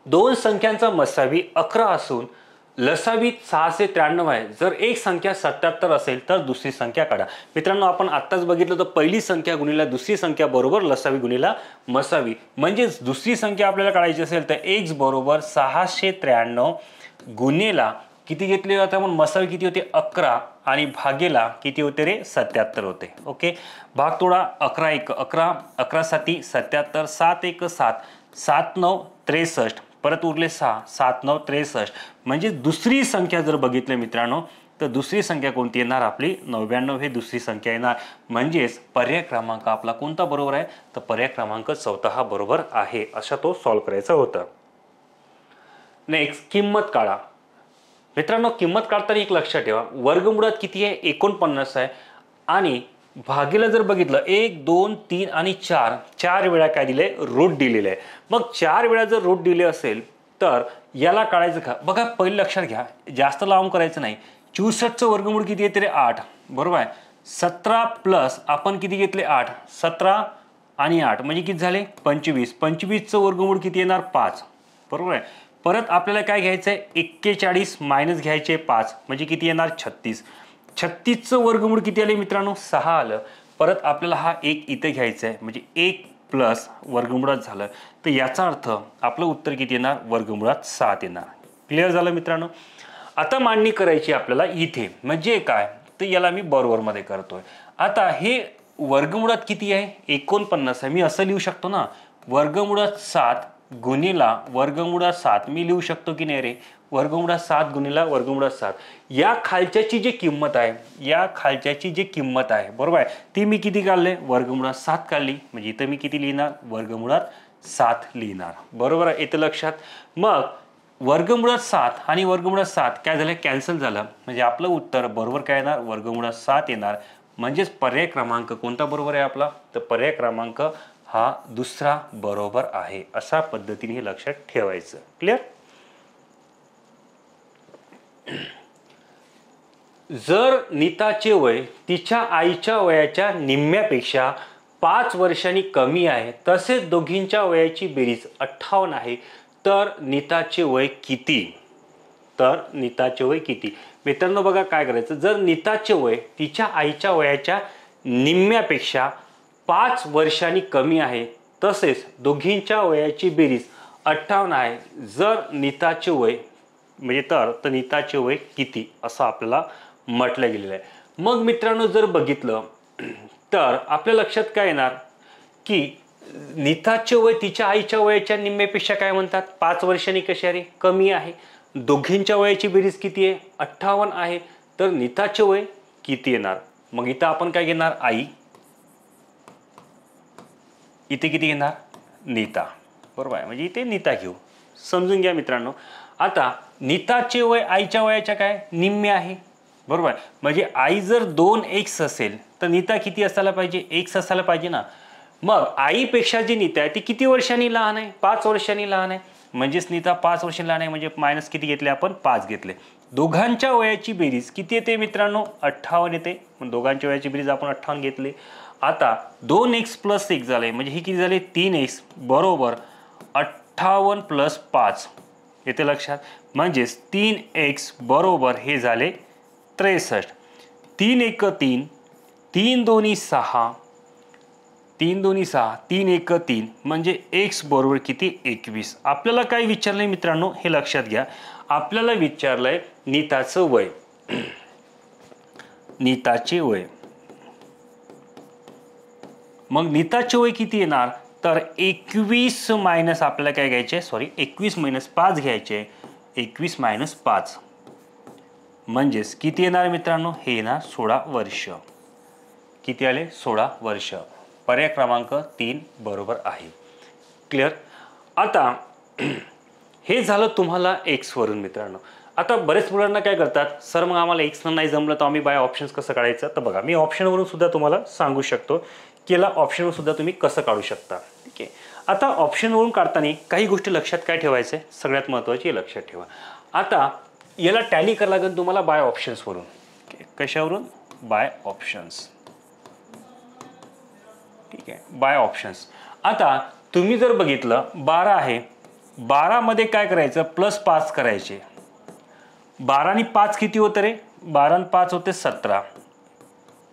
दोन संख्यांचा मसावी 11 असून लसावी 693 आहे. जर एक संख्या 77 असेल तर दुसरी संख्या काढा. मित्रांनो आपण आत्ताच बघितलं तर पहिली संख्या गुणिला दुसरी संख्या बरोबर लसावी गुणिला मसावी. म्हणजेच दुसरी संख्या आपल्याला काढायची असेल तर x बरोबर 693 गुणिला किती घेतले होते आपण, मसावी किती होते 11 आणि भागेला किती होते रे 77 होते. ओके, भाग तोडा, 11 1 11, 11 7 77, 7 1 7, 7 9 63, परत उरले 6, 7 9 63. म्हणजे दुसरी संख्या जर बघितलं मित्रांनो तर दुसरी संख्या कोणती येणार आपली, 99 हे दुसरी संख्या येणार. म्हणजेच पर्याय क्रमांक आपला कोणता बरोबर आहे, तर पर्याय क्रमांक 4 हा बरोबर आहे. अशा तो सॉल्व्ह करायचा होता. नेक्स्ट किंमत काढा. मित्रांनो किंमत काढताना एक लक्षात ठेवा, वर्गमुळात किती आहे 49 आहे आणि भागीला जर बघितलं 1 2 3 आणि 4 4 वेळा काय दिले, रूट दिलेले आहे. मग 4 वेळा जर रूट दिले असेल तर याला काढायचं का, बघा पहिले लक्षात घ्या, जास्त लावून करायचं नाही. 64चं वर्गमूळ किती येते रे 8, बरोबर आहे. 17 प्लस आपण किती घेतले 8, 17 आणि 8 म्हणजे किती झाले 25. 25चं वर्गमूळ किती येणार 5, बरोबर आहे. परत आपल्याला काय घ्यायचं आहे 41 मायनस घ्यायचे 5 म्हणजे किती येणार 36. 36चं वर्गमूळ किती आले मित्रांनो 6 आलं. परत आपल्याला हा 1 इथे घ्यायचा आहे म्हणजे 1 प्लस वर्गमुळात झालं, तर याचा अर्थ आपलं उत्तर किती येणार, वर्गमुळात 7 येणार. क्लिअर झालं मित्रांनो. आता मांडणी करायची आपल्याला इथे, म्हणजे काय तर याला मी बरोबर मध्ये करतोय. आता हे वर्गमुळात किती आहे 49 आहे. मी असं लिहू शकतो ना, वर्गमुळात 7 गुणिला वर्गमुळात 7 मी लिहू शकतो की नाही रे, वर्गमुळात 7 गुणिला वर्गमुळात 7. या खालच्याची जी किंमत आहे, या खालच्याची जी किंमत आहे बरोबर आहे, ती मी किती काढले वर्गमुळात 7 काढली. म्हणजे इथं मी किती लिहिणार वर्गमुळात 7 लिहिणार, बरोबर आहे. इथं लक्षात. मग वर्गमुळात 7 आणि वर्गमुळात 7 काय झालं कॅन्सल झालं, म्हणजे आपलं उत्तर बरोबर काय येणार वर्गमुळात 7 येणार. म्हणजेच पर्याय क्रमांक कोणता बरोबर आहे आपला, तर पर्याय क्रमांक हा दुसरा बरोबर आहे, अशा पद्धतीने हे लक्षात ठेवायचं. क्लिअर. जर नीताचे वय तिच्या आईच्या वयाच्या निम्म्यापेक्षा 5 वर्षांनी कमी आहे, तसेच दोघींच्या वयाची बेरीज 58 आहे, तर नीताचे वय किती? तर नीताचे वय किती? मित्रांनो बघा काय करायचं, जर नीताचे वय तिच्या आईच्या वयाच्या निम्म्यापेक्षा 5 वर्षांनी कमी आहे, तसेच दोघींच्या वयाची बेरीज 58 आहे, जर नीताचे वय म्हणजे तर नीताचे वय किती असं आपल्याला म्हटलं गेलेलं आहे. मग मित्रांनो जर बघितलं तर आपल्या लक्षात काय येणार की नीताचे वय तिच्या आईच्या वयाच्या निम्म्यापेक्षा काय म्हणतात, 5 वर्षांनी कशी आहे कमी आहे. दोघींच्या वयाची बेरीज किती आहे, 58 आहे, तर नीताचे वय किती येणार. मग इथं आपण काय घेणार, आई, इथे किती घेणार, नीता. बरोबर आहे, म्हणजे इथे नीता घेऊ. समजून घ्या मित्रांनो. आता नीताचे वय आईच्या वयाच्या काय निम्मे आहे. बरोबर आहे, म्हणजे आई जर 2x असेल तर नीता किती असायला पाहिजे, x असायला पाहिजे ना. मग आईपेक्षा जी नीता आहे ती किती वर्षांनी लहान आहे, 5 वर्षांनी लहान आहे. म्हणजेच नीता 5 वर्षांनी लहान आहे, म्हणजे मायनस किती घेतले आपण, 5 घेतले. दोघांच्या वयाची बेरीज किती येते मित्रांनो, 58 येते. मग दोघांच्या वयाची बेरीज आपण 58 घेतले. आता 2x + 1 झाले, म्हणजे ही किती झाले, 3x बरोबर 58 + 5 येते लक्षात. म्हणजेच 3x बरोबर हे झाले 63. 3 × 1 = 3, 3 × 2 = 6, 3 × 2 = 6, 3 × 1 = 3, म्हणजे x बरोबर किती, 21. आपल्याला काय विचारलंय मित्रांनो हे लक्षात घ्या. आपल्याला विचारलंय नीताचं वय, नीताचे वय. मग नीताचे वय किती येणार, तर 21 मायनस आपल्याला काय घ्यायचे, 21 - 5 घ्यायचे. 21 - 5 म्हणजेच किती येणार मित्रांनो, हे येणार 16 वर्ष. किती आले, 16 वर्ष. पर्याय क्रमांक 3 बरोबर आहे. क्लिअर. आता हे झालं तुम्हाला x वरून मित्रांनो. आता बरेच मुलांना काय करतात, सर मग आम्हाला x नाही जमलं तर आम्ही बाय ऑप्शन्स कसं काढायचं. तर बघा मी ऑप्शनवरून सुद्धा तुम्हाला सांगू शकतो की याला ऑप्शनवर सुद्धा तुम्ही कसं काढू शकता. ठीक आहे. आता ऑप्शनवरून काढताना काही गोष्टी लक्षात काय ठेवायचं आहे, सगळ्यात महत्त्वाची हे लक्षात ठेवा. आता याला टॅली करावं लागेल तुम्हाला बाय ऑप्शन्सवरून. कशावरून, बाय ऑप्शन्स. ठीक आहे, बाय ऑप्शन्स. आता तुम्ही जर बघितलं 12 आहे, 12 मध्ये काय करायचं, +5 करायचे. 12 आणि 5 किती होतं रे, 12 आणि 5 होते 17.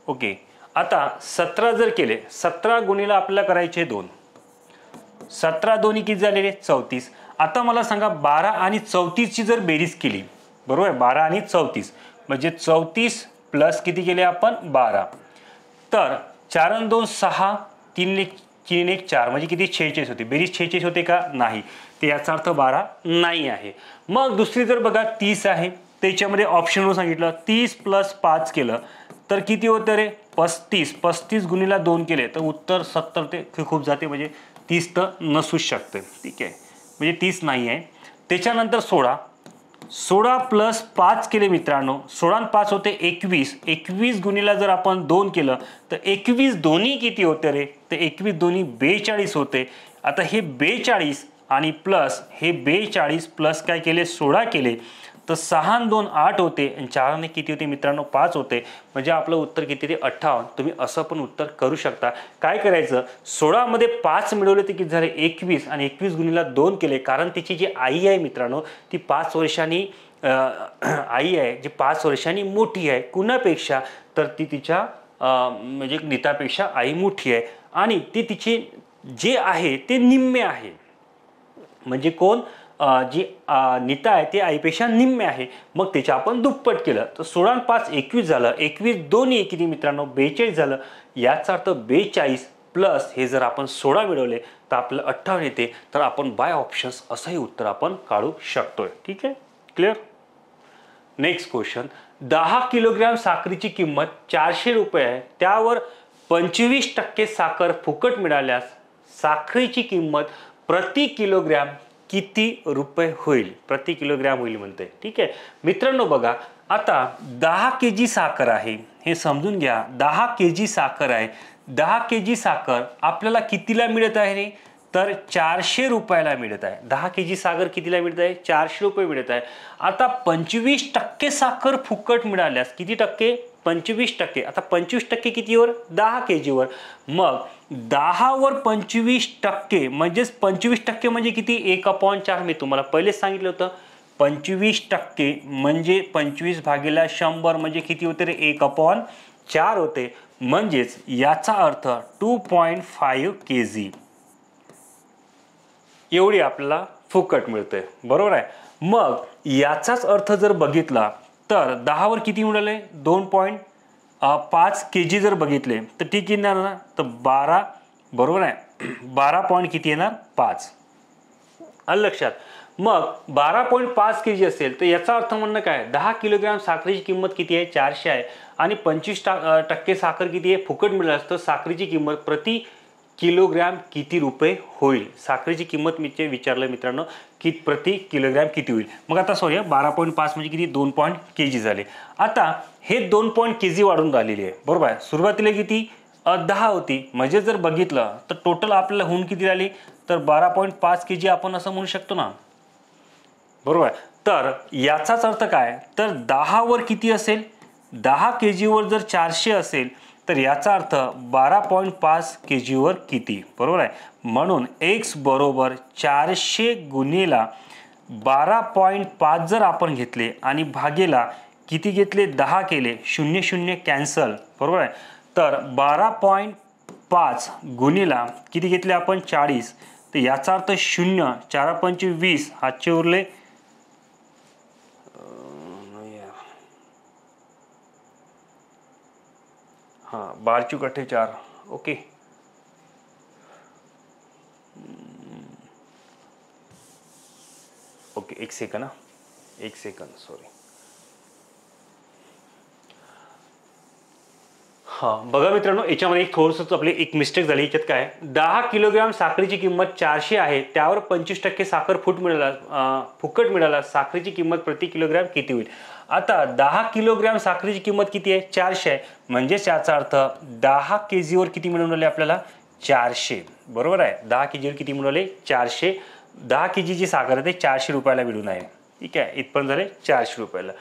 ओके. आता 17 जर केले, 17 गुणिले आपल्याला करायचे 2, 17 दोन्ही किती झालेले 34. आता मला सांगा 12 आणि 34 ची जर बेरीज केली, बरोबर आहे, 12 आणि 34 म्हणजे 34 प्लस किती केले आपण 12, तर 4 आणि 2 6, 3 1 4 म्हणजे किती 46 होते. बेरीज 46 होते का, नाही. तर याचा अर्थ 12 नाही आहे. मग दुसरी जर बघा 30 आहे, त्याच्यामध्ये ऑप्शनवर सांगितलं 30 + 5 केलं तर किती होतं रे, 35. 35 गुणिले 2 केले तर उत्तर 70 ते खूप जाते, म्हणजे 30 तर नसूच शकते. ठीक आहे, म्हणजे 30 नाही आहे. त्याच्यानंतर 16 + 5 केले मित्रांनो, 16 आणि 5 होते 21. 21 गुणिले जर आपण 2 केलं तर 21 दोन्ही किती होते रे, तर 21 दोन्ही 42 होते. आता हे 42 आणि प्लस हे 42 प्लस काय केले 16 केले तर 6 आणि 2 8 होते आणि 4 ने किती होते मित्रांनो 5 होते. म्हणजे आपलं उत्तर किती ते 58. तुम्ही असं पण उत्तर करू शकता. काय करायचं, 16 मध्ये 5 मिळवले ते किती झाले 21 आणि 21 गुणिले 2 केले, कारण तिची जी आई आहे मित्रांनो ती 5 वर्षांनी आई आहे, जी 5 वर्षांनी मोठी आहे कुणापेक्षा, तर ती तिच्या म्हणजे नीतापेक्षा आई मोठी आहे आणि ती तिचे जे आहे ते निम्मे आहे. म्हणजे कोण, जी नीता आहे ती आईपेक्षा निम्मे आहे. मग त्याच्या आपण दुप्पट केलं तर 16 आणि 5 21 झालं. 21 दोन्ही किती मित्रांनो 42 झालं. याचा अर्थ 42 प्लस हे जर आपण 16 मिळवले तर आपल्याला 58 येते. तर आपण बाय ऑप्शन्स असंही उत्तर आपण काढू शकतोय. ठीक आहे, क्लिअर. नेक्स्ट क्वेश्चन, 10 किलोग्रॅम साखरेची किंमत 400 रुपये आहे, त्यावर 25% साखर फुकट मिळाल्यास साखरेची किंमत प्रति किलोग्रॅम किती रुपये होईल, प्रति किलोग्रॅम होईल म्हणते. ठीक आहे मित्रांनो, बघा आता 10 kg साखर आहे, हे समजून घ्या. 10 kg साखर आहे 10 kg साखर आपल्याला कितीला मिळत आहे रे, तर 400 रुपयाला मिळत आहे. 10 kg साखर कितीला मिळत आहे, 400 रुपये मिळत आहे. आता 25% साखर फुकट मिळाल्यास किती टक्के, 25%. आता 25% कितीवर, 10 kg वर. मग 10 वर 25% म्हणजेच 25% म्हणजे किती, 1/4. मी तुम्हाला पहिलेच सांगितलं होतं 25% म्हणजे 25 भागीला 100 म्हणजे किती होते रे, 1/4 होते. म्हणजेच याचा अर्थ 2.5 kg एवढी आपल्याला फुकट मिळते. बरोबर आहे. मग याचाच अर्थ जर बघितला तर 10 वर किती मिळाले, 2.5 kg जर बघितले तर ठीक येणार ना, तर 12. बरोबर आहे. 12 पॉईंट किती येणार, 5. आलं लक्षात. मग 12.5 kg असेल तर याचा अर्थ म्हणणं काय, 10 किलोग्राम साखरेची किंमत किती आहे, 400 आहे. आणि 25% साखर किती आहे, फुकट मिळाल्यास तर साखरेची किंमत प्रति किलोग्राम किती रुपये होईल. साखरेची किंमत मी विचारलं मित्रांनो की प्रति किलोग्राम किती होईल. मग आता सॉरी 12.5 म्हणजे किती, 2 kg झाले. आता हे 2 kg वाढून राहिलेली आहे. बरोबर आहे. सुरुवातीला किती 10 होती, म्हणजे जर बघितलं तर टोटल आपल्याला होऊन किती झाली, तर 12.5 kg आपण असं म्हणू शकतो ना. बरोबर आहे. तर याचाच अर्थ काय, तर 10 वर किती असेल, 10 kg वर जर 400 असेल तर याचा अर्थ 12.5 kg वर किती. बरोबर आहे. म्हणून x बरोबर 400 गुणिला 12.5 जर आपण घेतले आणि भागेला किती घेतले, 10 केले, 0 0 कॅन्सल. बरोबर आहे. तर 12.5 गुणिला किती घेतले आपण, 40. तर याचा अर्थ 0 4 5 20, हातचे उरले हां 12 चूक 48. ओके. ओके एक सेकंड, सॉरी. हां बघा मित्रांनो, याच्यामध्ये एक थोडंसं आपली एक मिस्टेक झाली. याच्यात काय, 10 किलोग्राम साखरेची किंमत 400 आहे, त्यावर 25% साखर फुकट मिळाला, साखरेची किंमत प्रति किलोग्राम किती होईल. आता 10 किलोग्राम साखरेची किंमत किती आहे, 400 आहे. म्हणजेच याचा अर्थ 10 kg वर किती मिळवले आपल्याला, 400. बरोबर आहे. 10 kg वर किती मिळवले, 400. 10 kg जी साखर आहे ते 400 रुपयाला मिळून आहे. ठीक आहे. इथपर्यंत झाले 400 रुपयाला.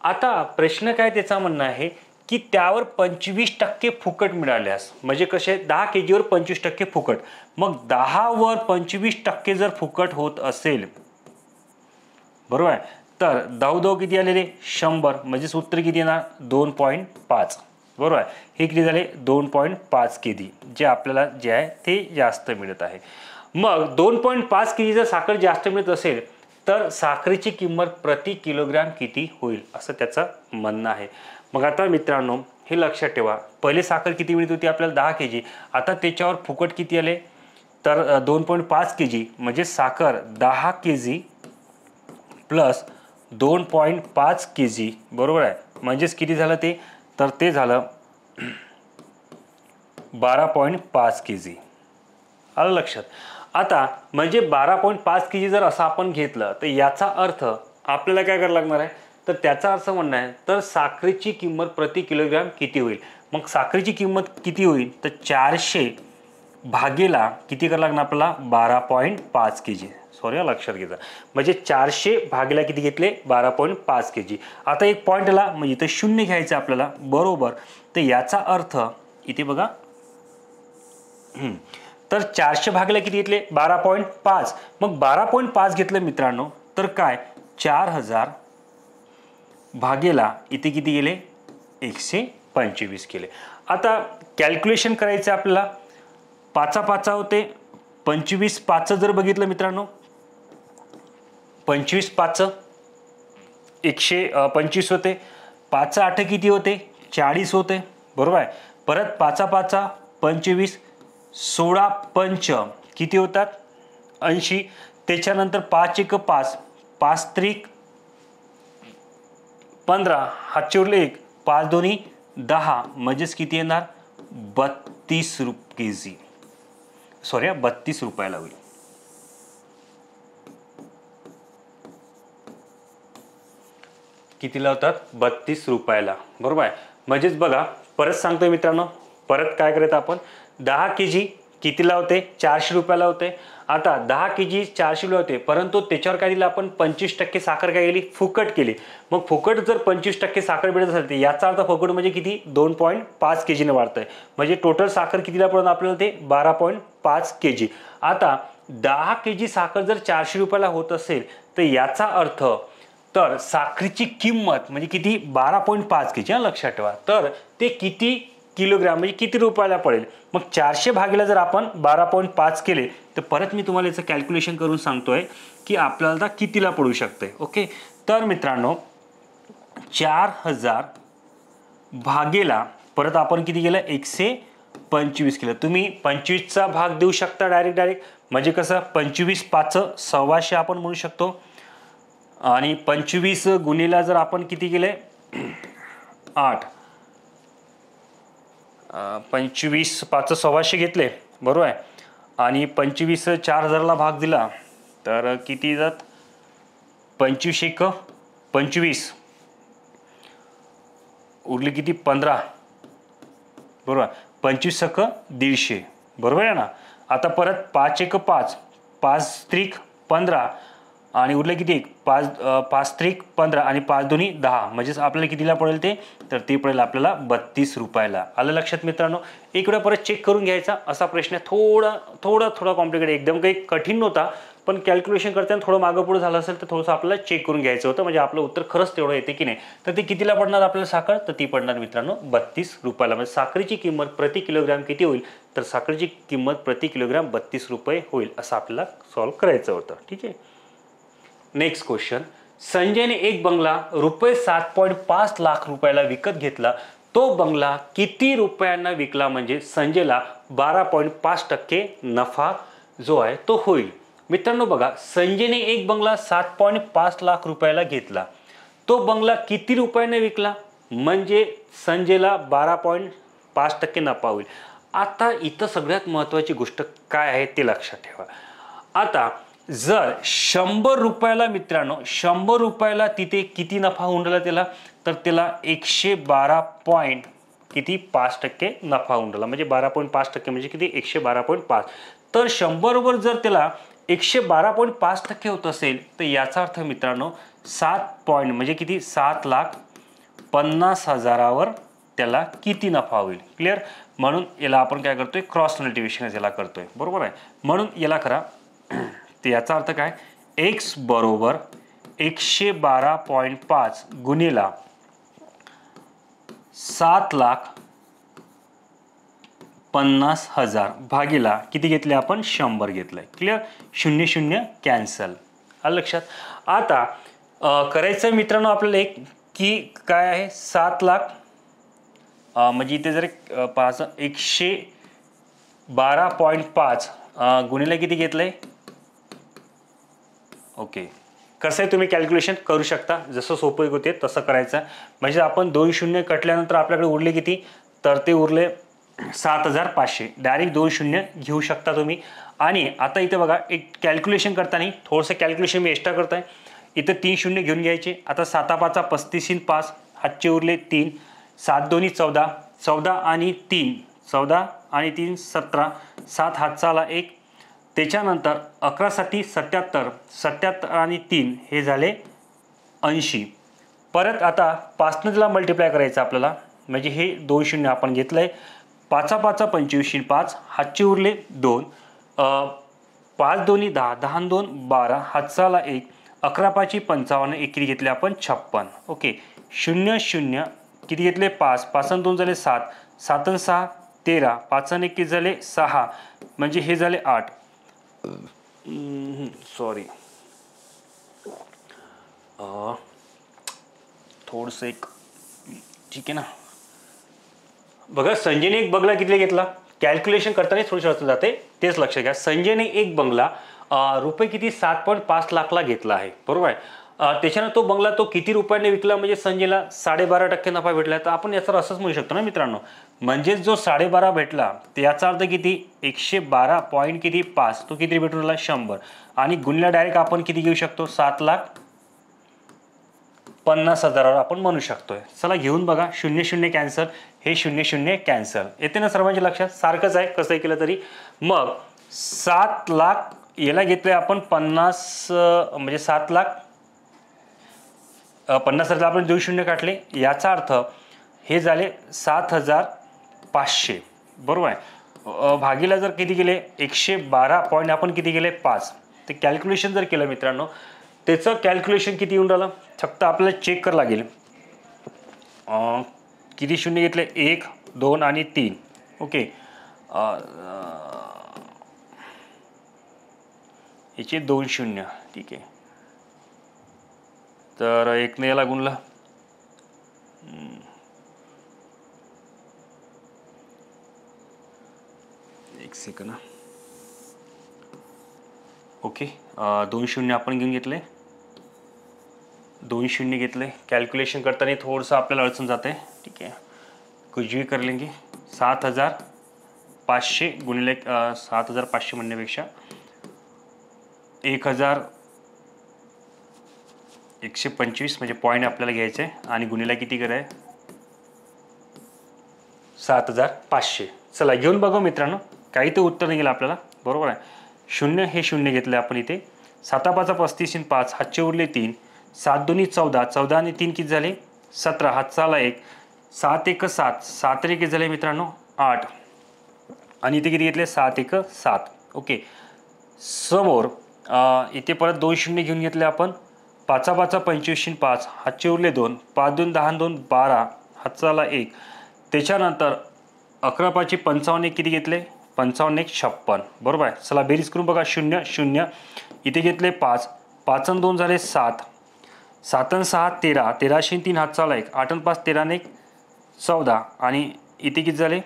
आता प्रश्न काय त्याचा म्हणणं आहे की त्यावर 25% फुकट मिळाल्यास, म्हणजे कसे 10 kg वर 25% फुकट. मग 10 वर 25% जर फुकट होत असेल, बरोबर आहे, तर 10 किती आलेले, 100. म्हणजे सूत्र किती येणार, 2.5. बरोबर आहे. हे किती झाले, 2.5 kg, जे आपल्याला जे आहे ते जास्त मिळत आहे. मग 2.5 kg जर साखर जास्त मिळत असेल तर साखरेची किंमत प्रति किलोग्राम किती होईल, असं त्याचं म्हणणं आहे. मग आता मित्रांनो हे लक्षात ठेवा, पहिले साखर किती मिळत होती आपल्याला, 10 kg. आता त्याच्यावर फुकट किती आले, तर 2.5 kg. म्हणजे साखर 10 kg प्लस 2.5 kg. बरोबर आहे. म्हणजेच किती झालं ते, तर ते झालं 12.5 kg. आलं लक्षात. आता म्हणजे 12.5 kg जर असं आपण घेतलं तर याचा अर्थ आपल्याला काय करायला लागणार आहे, तर त्याचा अर्थ म्हणणं आहे तर साखरेची किंमत प्रति किलोग्राम किती होईल. मग साखरेची किंमत किती होईल, तर 400 भागेला किती करायला लागणार आपल्याला, 12.5 kg. सॉरी लक्षात घ्यायचं. म्हणजे 400 भागेला किती घेतले, 12.5 kg. आता एक पॉईंट आला, म्हणजे इथं 0 घ्यायचं आपल्याला. बरोबर. तर याचा अर्थ इथे बघा, तर 400 भागेला किती घेतले, 12.5. मग 12.5 घेतलं मित्रांनो तर काय, 4000 भागेला इथे किती गेले, 125 केले. आता कॅल्क्युलेशन करायचं आपल्याला. 5 होते, 25 5 जर बघितलं मित्रांनो, 25 5 125 होते. 5 8 किती होते, 40 होते. बरोबर आहे. परत 5 5 25, 16 पंच किती होतात, 80. त्याच्यानंतर 5 1 5, 5 3 15, हातचे उरले 1, 5 2 10, म्हणजेच किती येणार, 32 kg. सॉरी 32 रुपयाला होईल. कितीला होतात, 32 रुपयाला. बरोबर आहे. म्हणजेच बघा, परत सांगतोय मित्रांनो, परत काय करायचं आपण, 10 kg कितीला होते, 400 रुपयाला होते. आता 10 kg 400 होते, परंतु त्याच्यावर काय दिलं आपण, 25% साखर काय केली, फुकट केली. मग फुकट जर 25% साखर भेटत असेल तर याचा अर्थ फुकट म्हणजे किती, 2.5 kg ने वाढतंय. म्हणजे टोटल साखर कितीला पडून आपल्याला ते 12.5 kg. आता 10 kg साखर जर 400 रुपयाला होत असेल तर याचा अर्थ तर साखरेची किंमत म्हणजे किती, 12.5 kg. लक्षात ठेवा. तर ते किती किलोग्राम म्हणजे किती रुपयाला पडेल. मग 400 भागीला जर आपण 12.5 केले तर परत मी तुम्हाला याचं कॅल्क्युलेशन करून सांगतोय की आपल्याला कितीला पडू शकते. ओके, तर मित्रांनो 4000 भागेला परत आपण किती केलं, 125 केलं. तुम्ही 25चा भाग देऊ शकता डायरेक्ट. म्हणजे कसं, 25 5 1,600 आपण म्हणू शकतो. आणि 25 गुणिला जर आपण किती केले, 8, 25 5 1,600 घेतले, बरोबर आहे. आणि 25 4000ला भाग दिला तर किती जात, 25 1 25 उरले किती, 15, बरोबर. 25 1 150, बरोबर आहे ना. आता परत 5 1 5 5 त्रिक 15 आणि उरले किती, 5 त्रिक 15 आणि 5 दोन्ही 10. म्हणजेच आपल्याला कितीला पडेल ते, तर ते पडेल आपल्याला 32 रुपयाला. आलं लक्षात मित्रांनो. एक वेळा परत चेक करून घ्यायचा. असा प्रश्न थोडा कॉम्प्लिकेटेड, एकदम काही कठीण नव्हता, पण कॅल्क्युलेशन करताना थोडं मागं पुढे झालं असेल तर थोडंसं आपल्याला चेक करून घ्यायचं होतं. म्हणजे आपलं उत्तर खरंच तेवढं येते की नाही. तर ते कितीला पडणार आपल्याला साखर, तर ती पडणार मित्रांनो 32 रुपयाला. म्हणजे साखरेची किंमत प्रति किलोग्राम किती होईल, तर साखरेची किंमत प्रति किलोग्राम 32 रुपये होईल. असं आपल्याला सॉल्व्ह करायचं होतं. ठीक आहे. नेक्स्ट क्वेश्चन, संजयने एक बंगला रुपये 7.5 लाख रुपयाला विकत घेतला. तो बंगला किती रुपयांना विकला म्हणजे संजयला 12.5% नफा जो आहे तो होईल. मित्रांनो बघा, संजयने एक बंगला 7.5 लाख रुपयाला घेतला. तो बंगला किती रुपयाने विकला म्हणजे संजयला 12.5% नफा होईल. आता इथं सगळ्यात महत्त्वाची गोष्ट काय आहे ते लक्षात ठेवा. आता जर 100 रुपयाला मित्रांनो 100 रुपयाला तिथे किती नफा होऊन राहिला त्याला, तर त्याला 112.5% नफा होऊन राहिला. म्हणजे 12.5% म्हणजे किती, 112.5. तर 100 वर जर त्याला 112.5% होत असेल तर याचा अर्थ मित्रांनो 7 म्हणजे किती, 7,50,000वर त्याला किती नफा होईल. क्लिअर. म्हणून याला आपण काय करतोय, क्रॉस मल्टिप्लिकेशन याला करतोय, बरोबर आहे. म्हणून याला करा. तर याचा अर्थ काय, x बरोबर 112.5 गुणिला 7,50,000 भागीला किती घेतले आपण, 100 घेतलंय. क्लिअर. 0 0 कॅन्सल. आलं लक्षात. आता करायचं मित्रांनो आपल्याला एक की काय आहे, 7 लाख म्हणजे इथे जर 112.5 गुणिले किती घेतलंय. ओके, कसं आहे तुम्ही कॅल्क्युलेशन करू शकता, जसं सोपं होते तसं करायचं. म्हणजे आपण 2 शून्य कटल्यानंतर आपल्याकडे उरले किती, तर ते उरले 7,500. डायरेक्ट 2 शून्य घेऊ शकता तुम्ही. आणि आता इथे बघा, एक कॅल्क्युलेशन करताना थोडंसं कॅल्क्युलेशन मी एक्स्ट्रा करताय. इथं 3 शून्य घेऊन घ्यायचे. आता 7 5 35 5 हातचे उरले 3, 7 2 14, 14 आणि 3 14 आणि 3 17, 7 हातचा आला 1. त्याच्यानंतर 11 साठी 77, 77 आणि 3 हे झाले 80. परत आता 5 ने त्याला मल्टिप्लाय करायचं आपल्याला. म्हणजे हे 2 शून्य आपण घेतलंय. 5 5 25 5 हातचे उरले 2, 5 दोन्ही 10, 10 2 12, हातचा आला 1, 11 5 55, एकी घेतले आपण 56. ओके, 0 0 किती घेतले, 5, 5 2 झाले 7, 7 6 13, 5 1 झाले 6, म्हणजे हे झाले 8. सॉरी, थोडंसं एक, ठीक आहे ना. बघा, संजयने एक बंगला किती घेतला, कॅल्क्युलेशन करताना थोडीशी अडचण जाते, तेच लक्षात घ्या. संजयने एक बंगला रुपये किती 7.5 लाखला घेतला आहे, बरोबर आहे. त्याच्यानं तो बंगला तो किती रुपयाने विकला म्हणजे संजयला 12.5% नफा भेटला. तर आपण याचा असंच म्हणू शकतो ना मित्रांनो. म्हणजे जो 12.5 भेटला त्याचा अर्थ किती, 112.5 तो किती भेटून राहिला, 100. आणि गुणला डायरेक्ट आपण किती घेऊ शकतो, 7 लाख 50,000वर आपण म्हणू शकतोय. चला घेऊन बघा, 0 0 कॅन्सल, हे 0 0 कॅन्सल. येते ना सर्वांच्या लक्षात? सारखंच आहे कसंही केलं तरी. मग 7 लाख याला घेतलंय आपण 50, म्हणजे 7 लाख 50,000 आपण 2 शून्य काढले, याचा अर्थ हे झाले 7,500. बरोबर आहे. भागीला जर किती गेले 112 पॉईंट आपण किती गेले 5. ते कॅल्क्युलेशन जर केलं मित्रांनो, त्याचं कॅल्क्युलेशन किती येऊन राहिलं फक्त आपल्याला चेक करावं लागेल. किती शून्य घेतले 1 2 आणि 3. ओके, याचे 2 शून्य. ठीक आहे, तर 1 ने याला गुणलं, एक सेकंड. ओके, 2 शून्य आपण घेऊन घेतले, 2 शून्य घेतले. कॅल्क्युलेशन करताना थोडंसं आपल्याला अडचण जाते. ठीक आहे, कुछ भी कर लेंगे. 7,500 गुणिले 7,500 म्हणण्यापेक्षा 1,125 म्हणजे पॉईंट आपल्याला घ्यायचे आणि गुणिले किती कराय 7,500. चला घेऊन बघू मित्रांनो, काही तर उत्तर नाही गेलं आपल्याला. बरोबर आहे. 0 हे 0 घेतले आपण इथे. 7 5 35 आणि 5 हातचे उरले 3. 7 2 14, 14 आणि 3 किती झाले 17, हातचा आला 1. 7 1 7, 7 1 झाले मित्रांनो 8 आणि इथे किती घेतले 7 1 7. ओके, समोर इथे परत 2 शून्य घेऊन घेतले आपण. 5 5 25 आणि 5 हातचे उरले 2. 5 2 10 2 12, हातचा आला 1. त्याच्यानंतर 11 5 55 किती घेतले 55 1 56. बरोबर आहे. चला बेरीज करून बघा. 0 0 इथे घेतले 5, 5 आणि 2 झाले 7, 7 आणि 6 13, 13 3 हातचा आला 1, 8 आणि 5 13 आणि 1 14 आणि इथे किती झाले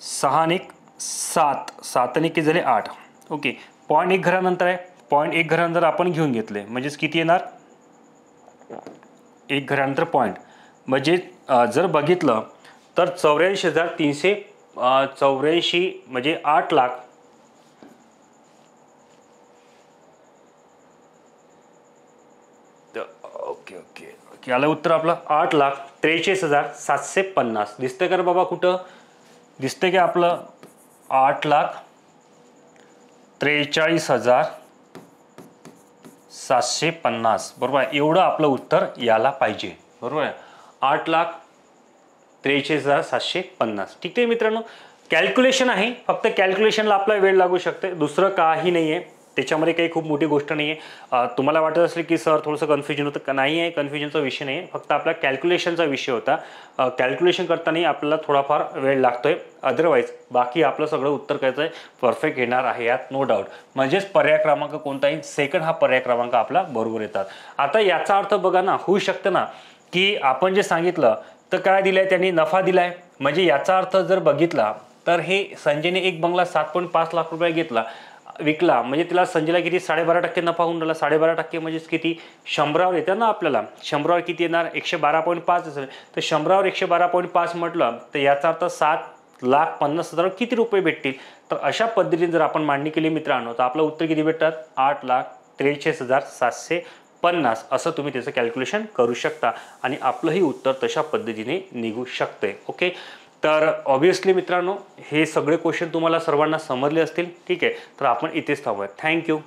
6 आणि 1 7, 7 आणि 1 किती झाले 8. ओके, पॉईंट 1 घरानंतर आहे. पॉईंट 1 घरानंतर आपण घेऊन घेतले म्हणजेच किती येणार 1 घरानंतर पॉईंट. म्हणजे जर बघितलं तर 84,384 म्हणजे 8 लाख ओके ओके ओके आलं उत्तर आपलं 8,43,750. दिसतंय का बाबा? कुठं दिसतंय की आपलं 8,43,750. बरोबर आहे. एवढं आपलं उत्तर याला पाहिजे. बरोबर आहे. 8,43,750. ठीक आहे मित्रांनो, कॅल्क्युलेशन आहे. फक्त कॅल्क्युलेशनला आपला वेळ लागू शकते, दुसरं काही नाही आहे. त्याच्यामध्ये काही खूप मोठी गोष्ट नाही आहे. तुम्हाला वाटत असेल की सर थोडंसं कन्फ्युजन होतं का? नाही आहे, कन्फ्युजनचा विषय नाही आहे. फक्त आपला कॅल्क्युलेशनचा विषय होता. कॅल्क्युलेशन करताना आपल्याला थोडाफार वेळ लागतोय. अदरवाईज बाकी आपलं सगळं उत्तर करायचं आहे परफेक्ट येणार आहे, यात नो डाऊट. म्हणजेच पर्याय क्रमांक कोणताही सेकंड हा पर्याय क्रमांक आपला बरोबर येतात. आता याचा अर्थ बघा ना, होऊ शकतं ना की आपण जे सांगितलं तर काय दिलंय त्यांनी, नफा दिलाय. म्हणजे याचा अर्थ जर बघितला तर हे संजयने एक बंगला 7.5 लाख रुपये घेतला, विकला, म्हणजे तिला संजयला किती 12.5% नफा होऊन राहिला. 12.5% म्हणजेच किती 100वर येतं ना आपल्याला. 100वर किती येणार 112.5 असेल. तर 100वर 112.5 म्हटलं तर याचा अर्थ 7,50,000 किती रुपये भेटतील. तर अशा पद्धतीने जर आपण मांडणी केली मित्रांनो तर आपलं उत्तर किती भेटतात 8,43,750. असं तुम्ही त्याचं कॅल्क्युलेशन करू शकता आणि आपलंही उत्तर तशा पद्धतीने निघू शकते. ओके, तर ऑब्विसली मित्रांनो हे सगळे क्वेश्चन तुम्हाला सर्वांना समजले असतील. ठीक आहे, तर आपण इथेच थांबूया. थँक्यू.